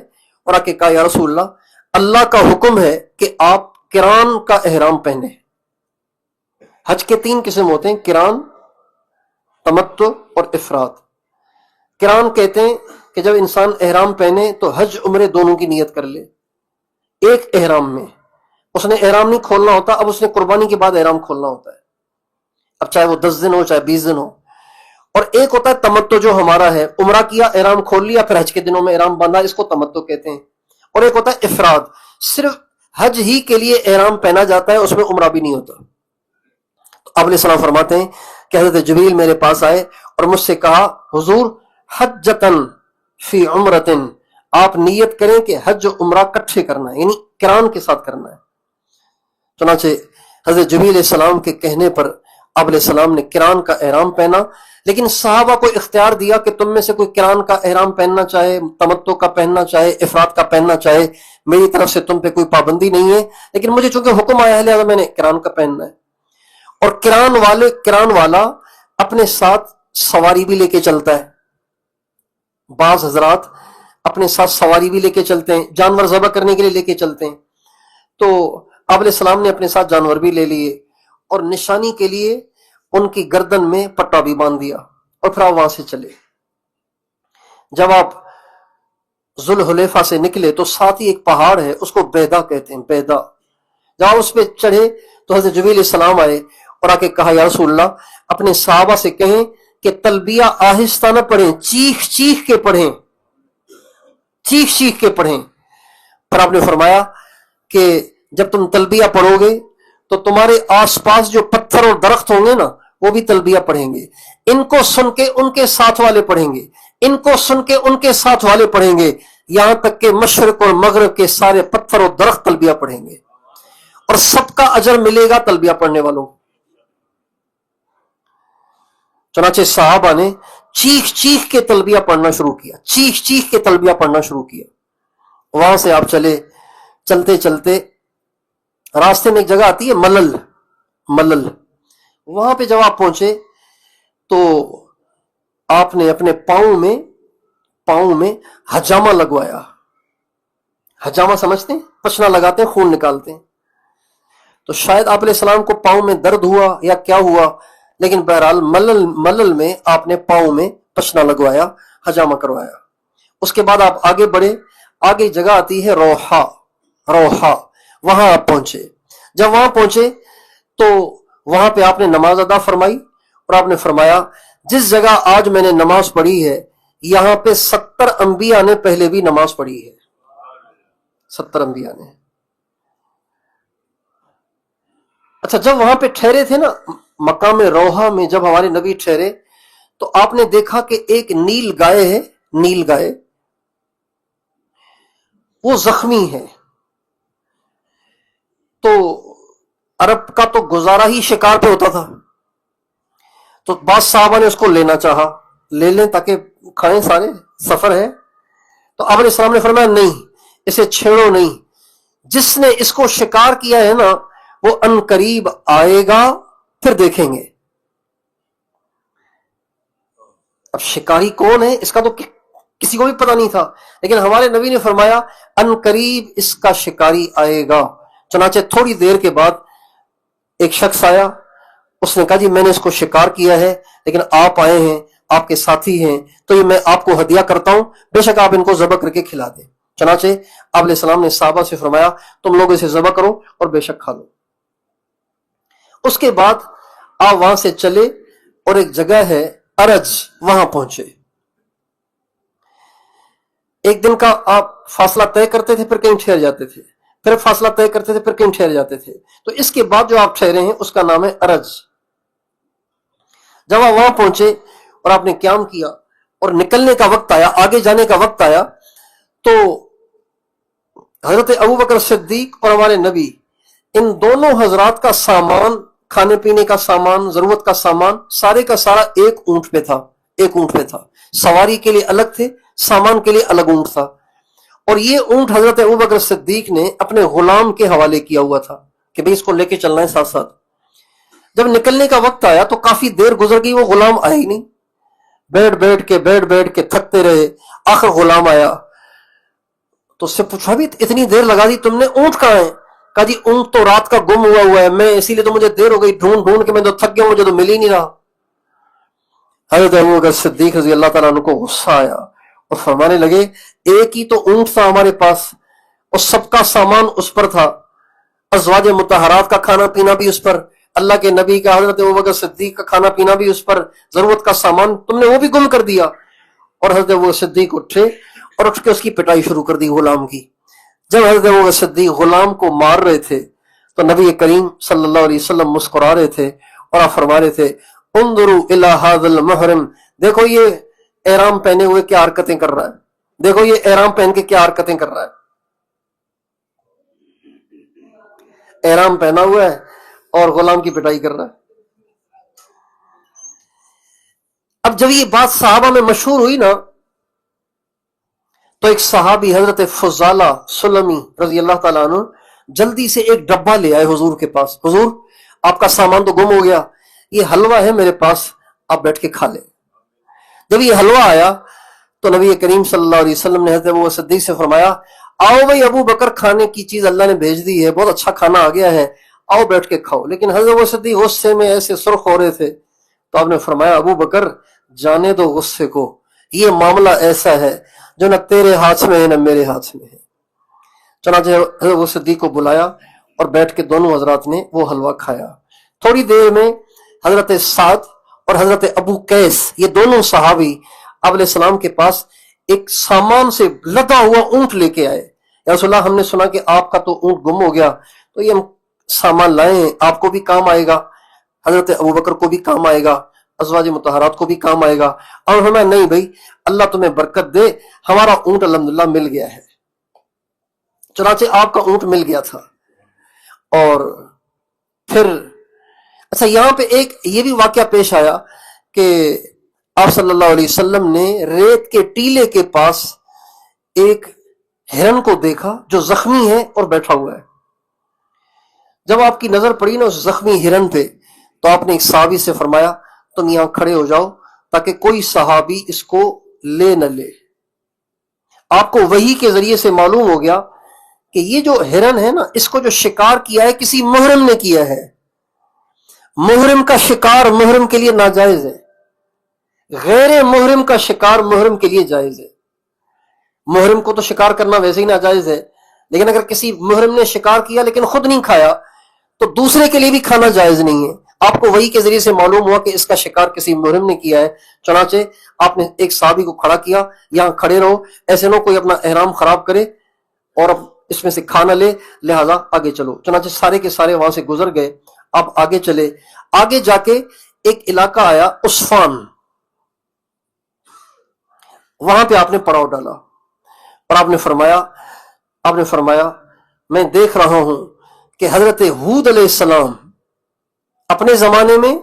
اور آ کے کہا یا رسول اللہ کا حکم ہے کہ آپ قران کا احرام پہنے۔ حج کے 3 قسم ہوتے ہیں، قران، تمتع اور افراد۔ قران کہتے ہیں کہ جب انسان احرام پہنے تو حج عمرے دونوں کی نیت کر لے ایک احرام میں۔ اس نے احرام نہیں کھولنا ہوتا، اب اس نے قربانی کے بعد احرام کھولنا ہوتا ہے، اب چاہے وہ 10 دن ہو چاہے 20 دن ہو۔ اور ایک ہوتا ہے تمتع جو ہمارا ہے، عمرہ کیا، احرام کھول لیا، پھر حج کے دنوں میں احرام باندھا، اس کو تمتع کہتے ہیں۔ اور ایک ہوتا ہے افراد، صرف حج ہی کے لیے احرام پہنا جاتا ہے، اس میں عمرہ بھی نہیں ہوتا۔ تو آپ علیہ السلام فرماتے ہیں کہ حضرت جبریل میرے پاس آئے اور مجھ سے کہا حضور حجتن فی عمرتن، آپ نیت کریں کہ حج و عمرہ کٹھے کرنا ہے، یعنی قران کے ساتھ کرنا ہے۔ چنانچہ حضرت جبریل علیہ السلام کے کہنے پر آپ علیہ السلام نے کران کا احرام پہنا، لیکن صحابہ کو اختیار دیا کہ تم میں سے کوئی کران کا احرام پہننا چاہے، تمتع کا پہننا چاہے، افراد کا پہننا چاہے، میری طرف سے تم پہ کوئی پابندی نہیں ہے، لیکن مجھے چونکہ حکم آیا ہے لہذا میں نے کران کا پہننا ہے۔ اور کران والا اپنے ساتھ سواری بھی لے کے چلتا ہے۔ بعض حضرات اپنے ساتھ سواری بھی لے کے چلتے ہیں، جانور ذبح کرنے کے لیے لے کے چلتے ہیں، تو آپ علیہ السلام نے اپنے ساتھ جانور بھی لے لیے اور نشانی کے لیے ان کی گردن میں پٹا بھی باندھ دیا، اور پھر آپ وہاں سے چلے۔ جب آپ ذوالحلیفہ سے نکلے تو ساتھ ہی ایک پہاڑ ہے، اس کو بیدا کہتے ہیں، بیدا۔ جب آپ اس پہ چڑھے تو حضرت جبریل علیہ السلام آئے اور آ کے کہا یا رسول اللہ اپنے صحابہ سے کہیں کہ تلبیہ آہستہ نہ پڑھیں، چیخ چیخ کے پڑھیں، چیخ چیخ کے پڑھیں۔ پھر آپ نے فرمایا کہ جب تم تلبیہ پڑھو گے تو تمہارے آس پاس جو پتھر اور درخت ہوں گے نا وہ بھی تلبیہ پڑھیں گے، ان کو سن کے ان کے ساتھ والے پڑھیں گے، ان کو سن کے ان کے ساتھ والے پڑھیں گے، یہاں تک کہ مشرق اور مغرب کے سارے پتھر اور درخت تلبیہ پڑھیں گے، اور سب کا اجر ملے گا تلبیہ پڑھنے والوں کو۔ چنانچہ صحابہ نے چیخ چیخ کے تلبیہ پڑھنا شروع کیا، چیخ چیخ کے تلبیہ پڑھنا شروع کیا۔ وہاں سے آپ چلے، چلتے چلتے راستے میں ایک جگہ آتی ہے ملل، وہاں پہ جب آپ پہنچے تو آپ نے اپنے پاؤں میں حجامہ لگوایا۔ حجامہ سمجھتے ہیں؟ پچنا لگاتے ہیں، خون نکالتے ہیں۔ تو شاید آپ علیہ السلام کو پاؤں میں درد ہوا یا کیا ہوا، لیکن بہرحال ملل میں آپ نے پاؤں میں پچنا لگوایا، حجامہ کروایا۔ اس کے بعد آپ آگے بڑھے، آگے جگہ آتی ہے روحا، وہاں آپ پہنچے۔ جب وہاں پہنچے تو وہاں پہ آپ نے نماز ادا فرمائی، اور آپ نے فرمایا جس جگہ آج میں نے نماز پڑھی ہے یہاں پہ 70 انبیاء نے پہلے بھی نماز پڑھی ہے، 70 انبیاء نے۔ اچھا، جب وہاں پہ ٹھہرے تھے نا مقام روحا میں، جب ہمارے نبی ٹھہرے تو آپ نے دیکھا کہ ایک نیل گائے ہے، نیل گائے وہ زخمی ہے۔ تو عرب کا تو گزارا ہی شکار پہ ہوتا تھا، تو بعض صحابہ نے اس کو لینا چاہا، لے لیں تاکہ کھائیں، سارے سفر ہے۔ تو آپ علیہ السلام نے فرمایا نہیں، اسے چھیڑو نہیں، جس نے اس کو شکار کیا ہے نا وہ ان قریب آئے گا، پھر دیکھیں گے۔ اب شکاری کون ہے اس کا تو کسی کو بھی پتہ نہیں تھا، لیکن ہمارے نبی نے فرمایا ان قریب اس کا شکاری آئے گا۔ چنانچہ تھوڑی دیر کے بعد ایک شخص آیا، اس نے کہا جی میں نے اس کو شکار کیا ہے، لیکن آپ آئے ہیں، آپ کے ساتھی ہیں، تو یہ میں آپ کو ہدیہ کرتا ہوں، بے شک آپ ان کو ذبح کر کے کھلا دیں۔ چنانچہ آپ علیہ السلام نے صحابہ سے فرمایا تم لوگ اسے ذبح کرو اور بے شک کھا لو۔ اس کے بعد آپ وہاں سے چلے اور ایک جگہ ہے ارج، وہاں پہنچے۔ ایک دن کا آپ فاصلہ طے کرتے تھے، پھر کہیں ٹھہر جاتے تھے، پھر فاصلہ طے کرتے تھے، پھر کہیں ٹھہر جاتے تھے، تو اس کے بعد جو آپ ٹھہرے ہیں اس کا نام ہے ارج۔ جب آپ وہاں پہنچے اور آپ نے قیام کیا اور نکلنے کا وقت آیا، آگے جانے کا وقت آیا، تو حضرت ابوبکر صدیق اور ہمارے نبی، ان دونوں حضرات کا سامان، کھانے پینے کا سامان، ضرورت کا سامان، سارے کا سارا ایک اونٹ پہ تھا، سواری کے لیے الگ تھے، سامان کے لیے الگ اونٹ تھا۔ اور یہ اونٹ حضرت ابوبکر صدیق نے اپنے غلام کے حوالے کیا ہوا تھا کہ بھئی اس کو لے کے چلنا ہے ساتھ ساتھ۔ جب نکلنے کا وقت آیا تو کافی دیر گزر گئی، وہ غلام آیا ہی نہیں، بیٹھ کے تھکتے رہے، آخر غلام آیا تو اس سے پوچھا بھی اتنی دیر لگا دی تم نے، اونٹ کہاں ہے؟ کہا جی اونٹ تو رات کا گم ہوا ہے، میں اسی لیے تو مجھے دیر ہو گئی، ڈھونڈ کے میں تو تھک گیا ہوں، مجھے تو مل ہی نہیں رہا۔ حضرت ابوبکر صدیق رضی اللہ تعالیٰ عنہ کو غصہ آیا اور فرمانے لگے ایک ہی تو اونٹ تھا ہمارے پاس اور سب کا سامان اس پر تھا، ازواج مطہرات کا کھانا پینا بھی اس پر، اللہ کے نبی کا حضرت ابوبکر صدیق کا کھانا پینا بھی اس پر، ضرورت کا سامان تم نے وہ بھی گم کر دیا۔ اور حضرت ابوبکر صدیق اٹھے اور اٹھ کے اس کی پٹائی شروع کر دی غلام کی۔ جب حضرت ابوبکر صدیق غلام کو مار رہے تھے تو نبی کریم صلی اللہ علیہ وسلم مسکرا رہے تھے اور آپ فرما رہے تھے انظروا الی ھذا المحرم، دیکھو یہ احرام پہنے ہوئے کیا حرکتیں کر رہا ہے، دیکھو یہ احرام پہن کے کیا حرکتیں کر رہا ہے، احرام پہنا ہوا ہے اور غلام کی پٹائی کر رہا ہے۔ اب جب یہ بات صحابہ میں مشہور ہوئی نا تو ایک صحابی حضرت فضالہ سلمی رضی اللہ تعالیٰ عنہ جلدی سے ایک ڈبہ لے آئے حضور کے پاس. حضور آپ کا سامان تو گم ہو گیا, یہ حلوہ ہے میرے پاس, آپ بیٹھ کے کھا لیں. جب یہ حلوہ آیا تو نبی کریم صلی اللہ علیہ وسلم نے حضرت ابو صدیق سے فرمایا آؤ بھائی ابو بکر کھانے کی چیز اللہ نے بھیج دی ہے, بہت اچھا کھانا آ گیا ہے, آؤ بیٹھ کے کھاؤ. لیکن حضرت ابو صدیق غصے میں ایسے سرخ ہو رہے تھے تو آپ نے فرمایا ابو بکر جانے دو غصے کو, یہ معاملہ ایسا ہے جو نہ تیرے ہاتھ میں ہے نہ میرے ہاتھ میں ہے. چنانچہ حضرت ابو صدیق کو بلایا اور بیٹھ کے دونوں حضرات نے وہ حلوہ کھایا. تھوڑی دیر میں حضرت سعد اور حضرت ابو قیس یہ دونوں صحابی آپ علیہ السلام کے پاس ایک سامان سے لدا ہوا اونٹ لے کے آئے. یا رسول اللہ ہم نے سنا کہ آپ کا تو اونٹ گم ہو گیا, تو یہ ہم سامان لائے ہیں, آپ کو بھی کام آئے گا, حضرت ابو بکر کو بھی کام آئے گا, ازواج مطہرات کو بھی کام آئے گا. اور ہمیں نہیں بھائی اللہ تمہیں برکت دے, ہمارا اونٹ الحمدللہ مل گیا ہے. چنانچہ آپ کا اونٹ مل گیا تھا. اور پھر اچھا یہاں پہ ایک یہ بھی واقعہ پیش آیا کہ آپ صلی اللہ علیہ وسلم نے ریت کے ٹیلے کے پاس ایک ہرن کو دیکھا جو زخمی ہے اور بیٹھا ہوا ہے. جب آپ کی نظر پڑی نا اس زخمی ہرن پہ تو آپ نے ایک صحابی سے فرمایا تم یہاں کھڑے ہو جاؤ تاکہ کوئی صحابی اس کو لے نہ لے. آپ کو وحی کے ذریعے سے معلوم ہو گیا کہ یہ جو ہرن ہے نا اس کو جو شکار کیا ہے کسی محرم نے کیا ہے. محرم کا شکار محرم کے لیے ناجائز ہے, غیر محرم کا شکار محرم کے لیے جائز ہے. محرم کو تو شکار کرنا ویسے ہی ناجائز ہے, لیکن اگر کسی محرم نے شکار کیا لیکن خود نہیں کھایا تو دوسرے کے لیے بھی کھانا جائز نہیں ہے. آپ کو وحی کے ذریعے سے معلوم ہوا کہ اس کا شکار کسی محرم نے کیا ہے. چنانچہ آپ نے ایک صحابی کو کھڑا کیا, یہاں کھڑے رہو, ایسے نہ کوئی اپنا احرام خراب کرے اور اب اس میں سے کھانا لے, لہذا آگے چلو. چنانچہ سارے کے سارے وہاں سے گزر گئے. آپ آگے چلے, آگے جا کے ایک علاقہ آیا عصفان, وہاں پہ آپ نے پڑاؤ ڈالا اور آپ نے فرمایا میں دیکھ رہا ہوں کہ حضرت ہود علیہ السلام اپنے زمانے میں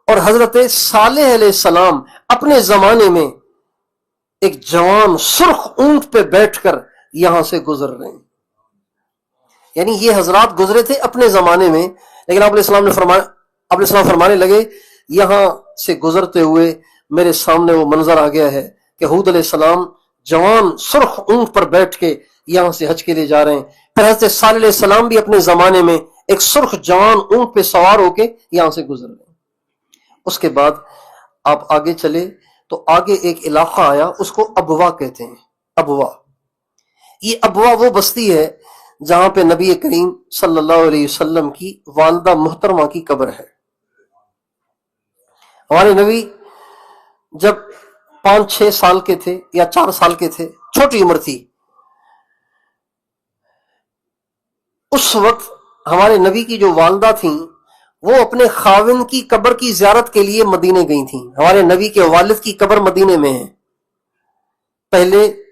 اور حضرت صالح علیہ السلام اپنے زمانے میں ایک جوان سرخ اونٹ پہ بیٹھ کر یہاں سے گزر رہے ہیں. یعنی یہ حضرات گزرے تھے اپنے زمانے میں, لیکن آپ علیہ السلام فرمانے لگے یہاں سے گزرتے ہوئے میرے سامنے وہ منظر آ گیا ہے کہ ہود علیہ السلام جوان سرخ اونٹ پر بیٹھ کے یہاں سے حج کے لیے جا رہے ہیں. پھر حضرت صالح علیہ السلام بھی اپنے زمانے میں ایک سرخ جوان اونٹ پہ سوار ہو کے یہاں سے گزر رہے ہیں. اس کے بعد آپ آگے چلے تو آگے ایک علاقہ آیا, اس کو ابوا کہتے ہیں. ابوا, یہ ابوا وہ بستی ہے جہاں پہ نبی کریم صلی اللہ علیہ وسلم کی والدہ محترمہ کی قبر ہے. ہمارے نبی جب 5-6 سال کے تھے یا 4 سال کے تھے, چھوٹی عمر تھی, اس وقت ہمارے نبی کی جو والدہ تھیں وہ اپنے خاوند کی قبر کی زیارت کے لیے مدینے گئی تھیں. ہمارے نبی کے والد کی قبر مدینے میں ہے. پہلے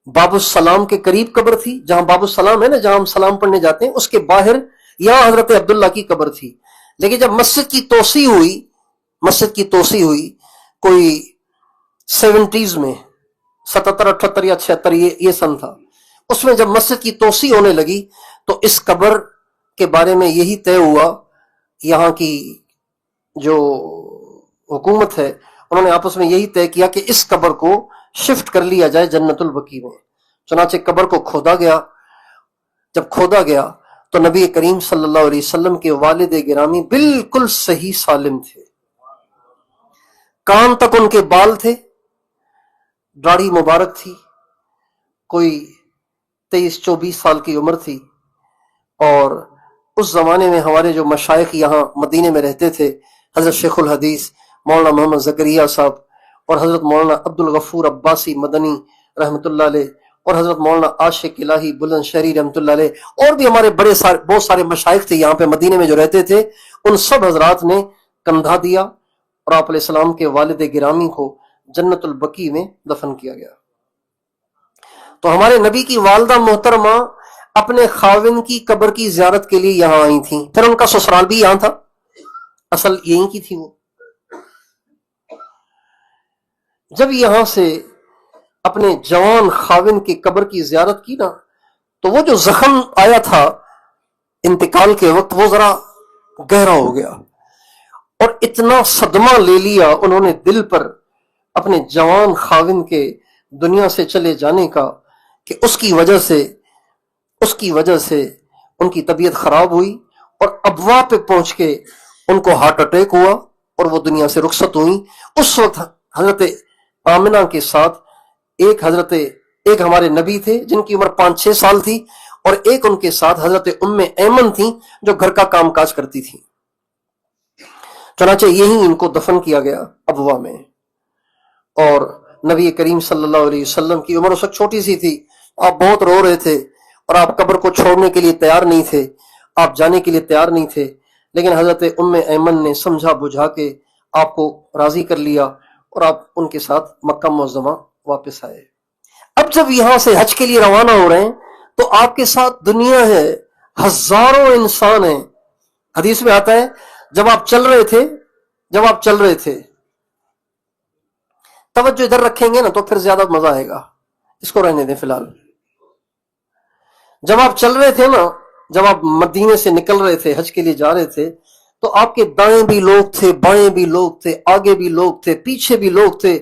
باب السلام کے قریب قبر تھی, جہاں باب السلام ہے نا, جہاں ہم سلام پڑھنے جاتے ہیں, اس کے باہر یہاں حضرت عبداللہ کی قبر تھی. لیکن جب مسجد کی توسیع ہوئی کوئی 70s میں, 77, 78 یا 76 یہ سن تھا, اس میں جب مسجد کی توسیع ہونے لگی تو اس قبر کے بارے میں یہی طے ہوا, یہاں کی جو حکومت ہے انہوں نے آپس میں یہی طے کیا کہ اس قبر کو شفٹ کر لیا جائے جنت البقیع میں. چنانچہ قبر کو کھودا گیا. جب کھودا گیا تو نبی کریم صلی اللہ علیہ وسلم کے والد گرامی بالکل صحیح سالم تھے. کان تک ان کے بال تھے, داڑھی مبارک تھی, کوئی 23-24 سال کی عمر تھی. اور اس زمانے میں ہمارے جو مشائخ یہاں مدینے میں رہتے تھے, حضرت شیخ الحدیث مولانا محمد زکریا صاحب اور حضرت مولانا عبد الغفور عباسی مدنی رحمۃ اللہ علیہ اور حضرت مولانا عاشق الہی بلند شہری رحمۃ اللہ علیہ, اور بھی ہمارے بہت سارے مشائخ تھے یہاں پہ مدینے میں جو رہتے تھے, ان سب حضرات نے کندھا دیا اور آپ علیہ السلام کے والد گرامی کو جنت البقیع میں دفن کیا گیا. تو ہمارے نبی کی والدہ محترمہ اپنے خاوند کی قبر کی زیارت کے لیے یہاں آئی تھیں. پھر ان کا سسرال بھی یہاں تھا, اصل یہیں کی تھی وہ. جب یہاں سے اپنے جوان خاوند کی قبر کی زیارت کی نا، تو وہ جو زخم آیا تھا انتقال کے وقت، وہ ذرا گہرا ہو گیا، اور اتنا صدمہ لے لیا انہوں نے دل پر اپنے جوان خاوند کے دنیا سے چلے جانے کا، کہ اس کی وجہ سے ان کی طبیعت خراب ہوئی، اور ابوا پہ پہنچ کے ان کو ہارٹ اٹیک ہوا اور وہ دنیا سے رخصت ہوئی۔ اس وقت حضرت آمنہ کے ساتھ ایک ہمارے نبی تھے جن کی عمر 5-6 سال تھی، اور ایک ان کے ساتھ حضرت ام ایمن تھیں جو گھر کا کام کاج کرتی تھی۔ چنانچہ یہی ان کو دفن کیا گیا ابوا میں، اور نبی کریم صلی اللہ علیہ وسلم کی عمر اس وقت چھوٹی سی تھی، آپ بہت رو رہے تھے اور آپ قبر کو چھوڑنے کے لیے تیار نہیں تھے، آپ جانے کے لیے تیار نہیں تھے، لیکن حضرت ام ایمن نے سمجھا بجھا کے آپ کو راضی کر لیا، اور آپ ان کے ساتھ مکہ معظمہ واپس آئے۔ اب جب یہاں سے حج کے لیے روانہ ہو رہے ہیں تو آپ کے ساتھ دنیا ہے، ہزاروں انسان ہیں۔ حدیث میں آتا ہے جب آپ چل رہے تھے توجہ ادھر رکھیں گے نا تو پھر زیادہ مزہ آئے گا، اس کو رہنے دیں فی الحال۔ جب آپ چل رہے تھے نا، جب آپ مدینے سے نکل رہے تھے حج کے لیے جا رہے تھے، تو آپ کے دائیں بھی لوگ تھے، بائیں بھی لوگ تھے، آگے بھی لوگ تھے، پیچھے بھی لوگ تھے،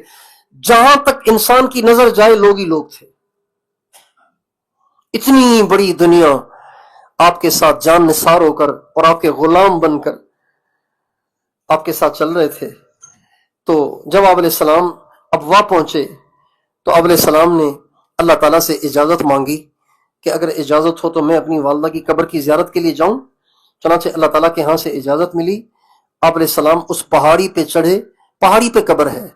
جہاں تک انسان کی نظر جائے لوگ ہی لوگ تھے۔ اتنی بڑی دنیا آپ کے ساتھ جان نثار ہو کر اور آپ کے غلام بن کر آپ کے ساتھ چل رہے تھے۔ تو جب آپ علیہ السلام ابوا پہنچے تو آپ علیہ السلام نے اللہ تعالیٰ سے اجازت مانگی کہ اگر اجازت ہو تو میں اپنی والدہ کی قبر کی زیارت کے لیے جاؤں۔ چنانچہ اللہ تعالیٰ کے ہاں سے اجازت ملی، آپ علیہ السلام اس پہاڑی پہ چڑھے، پہاڑی پہ قبر ہے،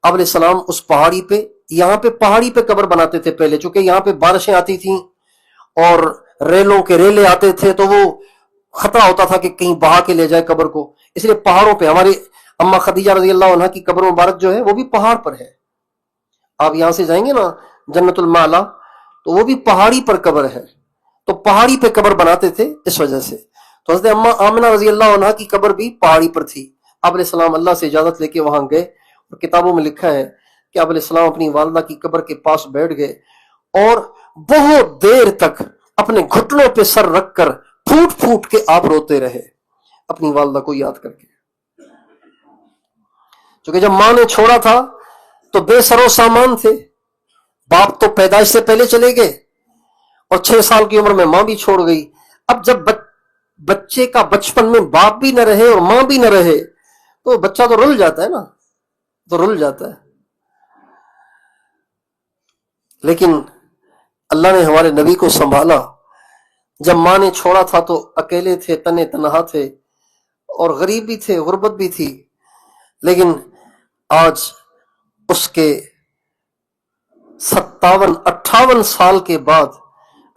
آپ علیہ السلام اس پہاڑی پہ، یہاں پہ پہاڑی پہ قبر بناتے تھے پہلے، چونکہ یہاں پہ بارشیں آتی تھیں اور ریلوں کے ریلے آتے تھے تو وہ خطرہ ہوتا تھا کہ کہیں بہا کے لے جائے قبر کو، اس لیے پہاڑوں پہ، ہماری اما خدیجہ رضی اللہ عنہ کی قبر مبارک جو ہے وہ بھی پہاڑ پر ہے۔ آپ یہاں سے جائیں گے نا جنت المعلا تو وہ بھی پہاڑی پر قبر ہے، تو پہاڑی پہ قبر بناتے تھے اس وجہ سے۔ تو حضرت اما آمنہ رضی اللہ عنہ کی قبر بھی پہاڑی پر تھی۔ آپ علیہ السلام اللہ سے اجازت لے کے وہاں گئے، اور کتابوں میں لکھا ہے کہ آپ علیہ السلام اپنی والدہ کی قبر کے پاس بیٹھ گئے اور بہت دیر تک اپنے گھٹنوں پہ سر رکھ کر پھوٹ پھوٹ کے آپ روتے رہے اپنی والدہ کو یاد کر کے، کیونکہ جب ماں نے چھوڑا تھا تو بے سر و سامان تھے، باپ تو پیدائش سے پہلے چلے گئے اور 6 سال کی عمر میں ماں بھی چھوڑ گئی۔ اب جب بچے کا بچپن میں باپ بھی نہ رہے اور ماں بھی نہ رہے تو بچہ تو رل جاتا ہے نا، لیکن اللہ نے ہمارے نبی کو سنبھالا۔ جب ماں نے چھوڑا تھا تو اکیلے تھے، تنے تنہا تھے، اور غریب بھی تھے، غربت بھی تھی، لیکن آج اس کے 57-58 سال کے بعد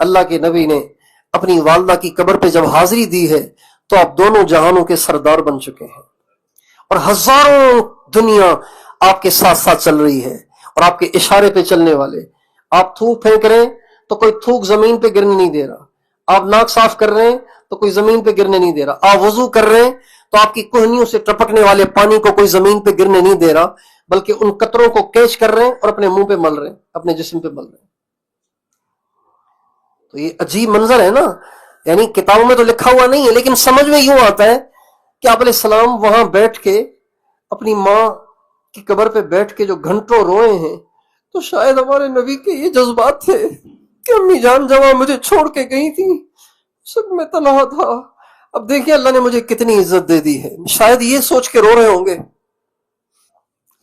اللہ کے نبی نے اپنی والدہ کی قبر پہ جب حاضری دی ہے تو آپ دونوں جہانوں کے سردار بن چکے ہیں، اور ہزاروں دنیا آپ کے ساتھ ساتھ چل رہی ہے اور آپ کے اشارے پہ چلنے والے۔ آپ تھوک پھینک رہے ہیں تو کوئی تھوک زمین پہ گرنے نہیں دے رہا، آپ ناک صاف کر رہے ہیں تو کوئی زمین پہ گرنے نہیں دے رہا، آپ وضو کر رہے ہیں تو آپ کی کوہنیوں سے ٹپکنے والے پانی کو کوئی زمین پہ گرنے نہیں دے رہا، بلکہ ان قطروں کو کیچ کر رہے ہیں اور اپنے منہ پہ مل رہے ہیں، اپنے جسم پہ مل رہے ہیں۔ تو یہ عجیب منظر ہے نا، یعنی کتابوں میں تو لکھا ہوا نہیں ہے لیکن سمجھ میں یوں آتا ہے کہ آپ علیہ السلام وہاں بیٹھ کے اپنی ماں کی قبر پہ بیٹھ کے جو گھنٹوں روئے ہیں، تو شاید ہمارے نبی کے یہ جذبات تھے کہ امی جان جب مجھے چھوڑ کے گئی تھی سب میں تنہا تھا، اب دیکھیں اللہ نے مجھے کتنی عزت دے دی ہے، شاید یہ سوچ کے رو رہے ہوں گے۔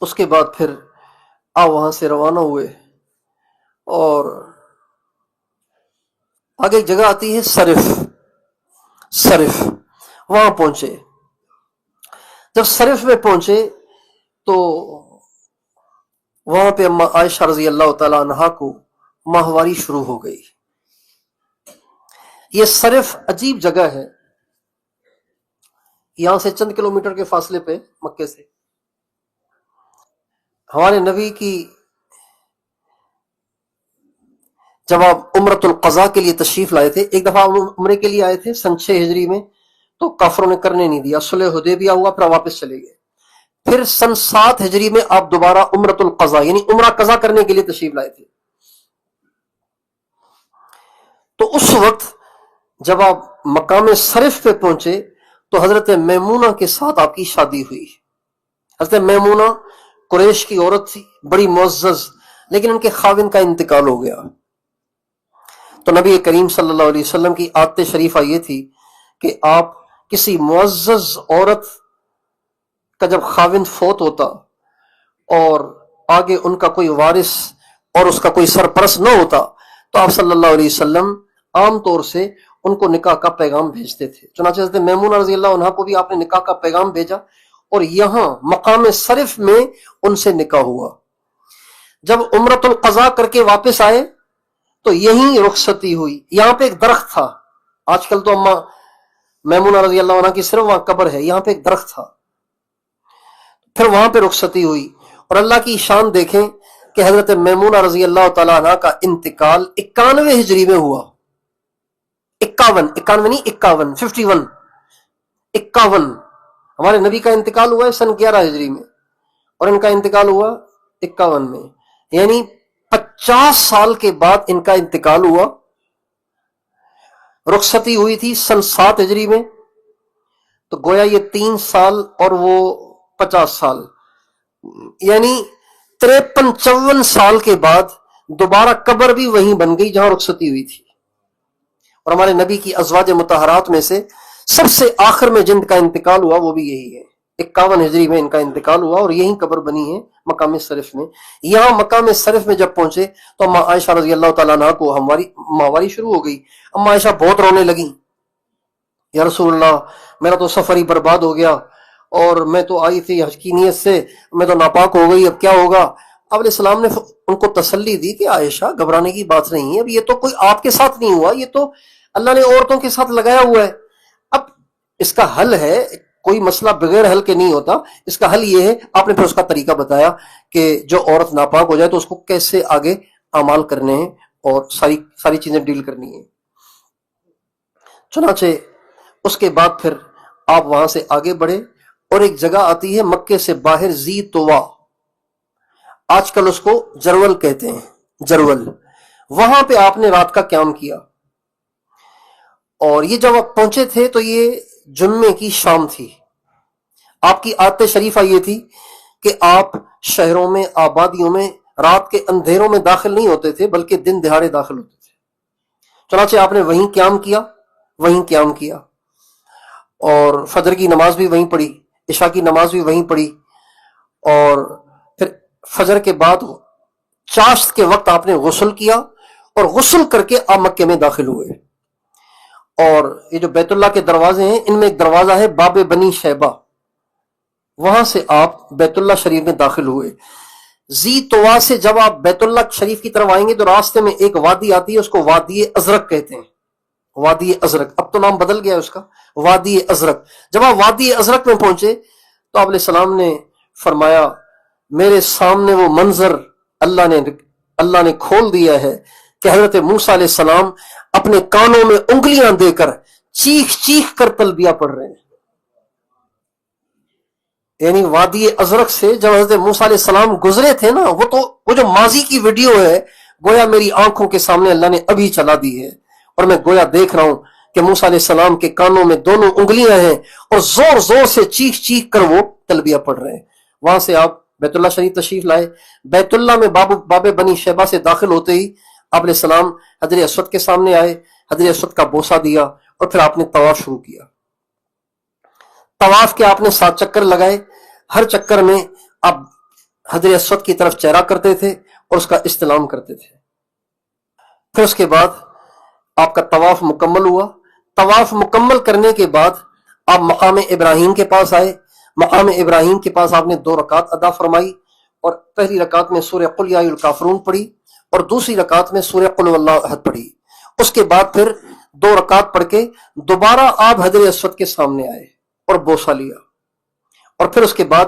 اس کے بعد پھر آپ وہاں سے روانہ ہوئے اور آگے ایک جگہ آتی ہے صرف، وہاں پہنچے۔ جب صرف میں پہنچے تو وہاں پہ اما عائشہ رضی اللہ تعالی عنہا کو ماہواری شروع ہو گئی۔ یہ صرف عجیب جگہ ہے، یہاں سے چند کلومیٹر کے فاصلے پہ مکے سے۔ ہمارے نبی کی جب آپ عمرۃ القضاء کے لیے تشریف لائے تھے، ایک دفعہ عمرے کے لیے آئے تھے سن 6 ہجری میں، تو کافروں نے کرنے نہیں دیا، صلح حدیبیہ ہوا، پھر واپس چلے گئے۔ پھر سن 7 ہجری میں آپ دوبارہ عمرۃ القضاء یعنی عمرہ قضا کرنے کے لیے تشریف لائے تھے. تو اس وقت جب آپ مقام صرف پہ پہنچے تو حضرت میمونہ کے ساتھ آپ کی شادی ہوئی. حضرت میمونہ قریش کی عورت تھی، بڑی معزز، لیکن ان کے خاوند کا انتقال ہو گیا. تو نبی کریم صلی اللہ علیہ وسلم کی عادت شریفہ یہ تھی کہ آپ کسی معزز عورت کا جب خاوند فوت ہوتا اور آگے ان کا کوئی وارث اور اس کا کوئی سرپرست نہ ہوتا تو آپ صلی اللہ علیہ وسلم عام طور سے ان کو نکاح کا پیغام بھیجتے تھے. چنانچہ حضرت میمونہ رضی اللہ عنہا کو بھی آپ نے نکاح کا پیغام بھیجا اور یہاں مقام صرف میں ان سے نکاح ہوا. جب عمرۃ القضاء کر کے واپس آئے تو یہیں رخصتی ہوئی. یہاں پہ ایک درخت تھا، آج کل تو اما میمونہ رضی اللہ عنہ کی صرف وہاں قبر ہے، یہاں پہ ایک درخت تھا. پھر وہاں پہ رخصتی ہوئی. اور اللہ کی شان دیکھیں کہ حضرت میمونہ رضی اللہ تعالیٰ عنہ کا انتقال 91 ہجری میں ہوا. 51 نہیں 51 ہمارے نبی کا انتقال ہوا ہے سن 11 ہجری میں اور ان کا انتقال ہوا 51 میں، یعنی 50 سال کے بعد ان کا انتقال ہوا. رخصتی ہوئی تھی سن 7 ہجری میں، تو گویا یہ 3 سال اور وہ 50 سال، یعنی 53-54 سال کے بعد دوبارہ قبر بھی وہیں بن گئی جہاں رخصتی ہوئی تھی. اور ہمارے نبی کی ازواج مطہرات میں سے سب سے آخر میں جن کا انتقال ہوا وہ بھی یہی ہے. 51 ہجری میں ان کا انتقال ہوا اور یہی قبر بنی ہے مقام صرف میں. یہاں مقام صرف میں جب پہنچے تو اما عائشہ رضی اللہ تعالیٰ عنہ کو ماہواری شروع ہو گئی. اما عائشہ بہت رونے لگیں، یا رسول اللہ میرا تو سفر ہی برباد ہو گیا اور میں تو آئی تھی حج کی نیت سے، میں تو ناپاک ہو گئی، اب کیا ہوگا؟ آپ علیہ السلام نے ان کو تسلی دی کہ عائشہ گھبرانے کی بات نہیں ہے، اب یہ تو کوئی آپ کے ساتھ نہیں ہوا، یہ تو اللہ نے عورتوں کے ساتھ لگایا ہوا ہے. اب اس کا حل ہے، کوئی مسئلہ بغیر حل کے نہیں ہوتا، اس کا حل یہ ہے. آپ نے پھر اس کا طریقہ بتایا کہ جو عورت ناپاک ہو جائے تو اس کو کیسے آگے اعمال کرنے ہیں اور ساری چیزیں ڈیل کرنی ہیں. چنانچہ اس کے بعد پھر آپ وہاں سے آگے بڑھے اور ایک جگہ آتی ہے مکے سے باہر ذی طوا، آج کل اس کو جرول کہتے ہیں، جرول. وہاں پہ آپ نے رات کا قیام کیا. اور یہ جب آپ پہنچے تھے تو یہ جمعے کی شام تھی. آپ کی عادت شریفہ یہ تھی کہ آپ شہروں میں آبادیوں میں رات کے اندھیروں میں داخل نہیں ہوتے تھے بلکہ دن دہاڑے داخل ہوتے تھے. چنانچہ آپ نے وہیں قیام کیا اور فجر کی نماز بھی وہیں پڑھی، عشاء کی نماز بھی وہیں پڑھی، اور پھر فجر کے بعد چاشت کے وقت آپ نے غسل کیا اور غسل کر کے آپ مکے میں داخل ہوئے. اور یہ جو بیت اللہ کے دروازے ہیں ان میں ایک دروازہ ہے باب بنی شیبہ، وہاں سے آپ بیت اللہ شریف میں داخل ہوئے. ذی طوا سے جب آپ بیت اللہ شریف کی طرف آئیں گے تو راستے میں ایک وادی آتی ہے، اس کو وادی ازرق کہتے ہیں. وادی ازرق، اب تو نام بدل گیا ہے اس کا، وادی ازرق. جب آپ وادی ازرق میں پہنچے تو آپ علیہ السلام نے فرمایا میرے سامنے وہ منظر اللہ نے کھول دیا ہے کہ حضرت موسیٰ علیہ السلام اپنے کانوں میں انگلیاں دے کر چیخ کر تلبیہ پڑھ رہے ہیں. یعنی وادی ازرق سے جب حضرت موسیٰ علیہ السلام گزرے تھے نا، وہ جو ماضی کی ویڈیو ہے گویا میری آنکھوں کے سامنے اللہ نے ابھی چلا دی ہے، اور میں گویا دیکھ رہا ہوں کہ موسیٰ علیہ السلام کے کانوں میں دونوں انگلیاں ہیں اور زور زور سے چیخ کر وہ تلبیہ پڑھ رہے ہیں. وہاں سے آپ بیت اللہ شریف تشریف لائے. بیت اللہ میں باب بنی شیبہ سے داخل ہوتے ہی آپ علیہ السلام حجر اسود کے سامنے آئے، حجر اسود کا بوسہ دیا اور پھر آپ نے طواف شروع کیا. طواف کے آپ نے 7 چکر لگائے. ہر چکر میں آپ حجر اسود کی طرف چہرہ کرتے تھے اور اس کا استلام کرتے تھے. پھر اس کے بعد آپ کا طواف مکمل ہوا. طواف مکمل کرنے کے بعد آپ مقام ابراہیم کے پاس آئے. مقام ابراہیم کے پاس آپ نے 2 رکعت ادا فرمائی اور پہلی رکعت میں سورہ قل یا الکافرون پڑھی اور دوسری رکعت میں سورہ قل واللہ احد پڑھی. اس کے بعد پھر 2 رکعت پڑھ کے دوبارہ آپ حجر اسود کے سامنے آئے اور بوسہ لیا. اور پھر اس کے بعد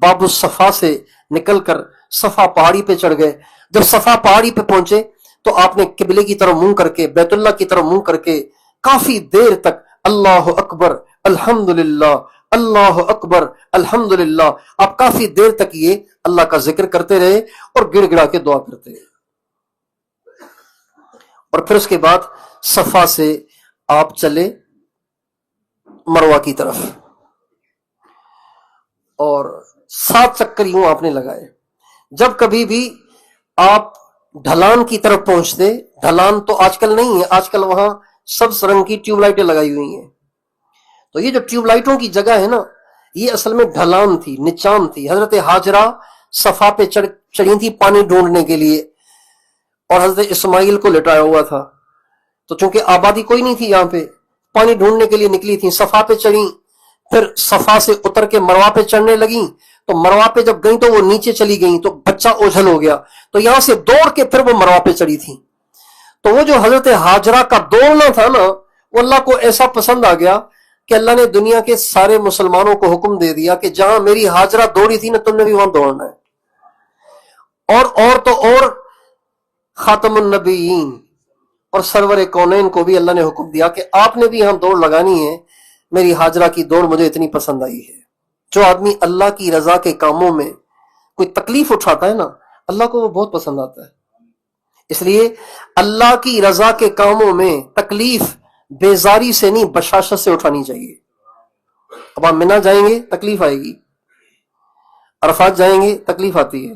باب الصفا سے نکل کر صفا پہاڑی پہ چڑھ گئے. جب صفا پہاڑی پہ پہنچے تو آپ نے قبلے کی طرف منہ کر کے، بیت اللہ کی طرف منہ کر کے کافی دیر تک اللہ اکبر، الحمدللہ، اللہ اکبر الحمدللہ، آپ کافی دیر تک یہ اللہ کا ذکر کرتے رہے اور گڑ گڑا کے دعا کرتے رہے، اور پھر اس کے بعد صفا سے آپ چلے مروہ کی طرف، اور 7 چکر یوں آپ نے لگائے۔ جب کبھی بھی آپ ڈھلان کی طرف پہنچتے، ڈھلان تو آج کل نہیں ہے، آج کل وہاں سبز رنگ کی ٹیوب لائٹیں لگائی ہوئی ہیں، تو یہ جو ٹیوب لائٹوں کی جگہ ہے نا، یہ اصل میں ڈھلان تھی، نچان تھی۔ حضرت ہاجرہ صفا پہ چڑھی تھی پانی ڈھونڈنے کے لیے، اور حضرت اسماعیل کو لٹایا ہوا تھا، تو چونکہ آبادی کوئی نہیں تھی یہاں پہ، پانی ڈھونڈنے کے لیے نکلی تھی، صفا پہ چڑھی، پھر صفا سے اتر کے مروہ پہ چڑھنے لگیں، تو مروہ پہ جب گئیں تو وہ نیچے چلی گئیں تو بچہ اوجھل ہو گیا، تو یہاں سے دوڑ کے پھر وہ مروہ پہ چڑھی تھی۔ تو وہ جو حضرت ہاجرہ کا دوڑنا تھا نا، وہ اللہ کو ایسا پسند آ گیا کہ اللہ نے دنیا کے سارے مسلمانوں کو حکم دے دیا کہ جہاں میری ہاجرہ دوڑی تھی نا، تم نے بھی وہاں دوڑنا ہے۔ اور تو اور خاتم النبیین اور سرور کونین کو بھی اللہ نے حکم دیا کہ آپ نے بھی یہاں دوڑ لگانی ہے، میری ہاجرہ کی دوڑ مجھے اتنی پسند آئی ہے۔ جو آدمی اللہ کی رضا کے کاموں میں کوئی تکلیف اٹھاتا ہے نا، اللہ کو وہ بہت پسند آتا ہے۔ اس لیے اللہ کی رضا کے کاموں میں تکلیف بیزاری سے نہیں، بشاشت سے اٹھانی چاہیے۔ اب آپ منی جائیں گے تکلیف آئے گی، عرفات جائیں گے تکلیف آتی ہے،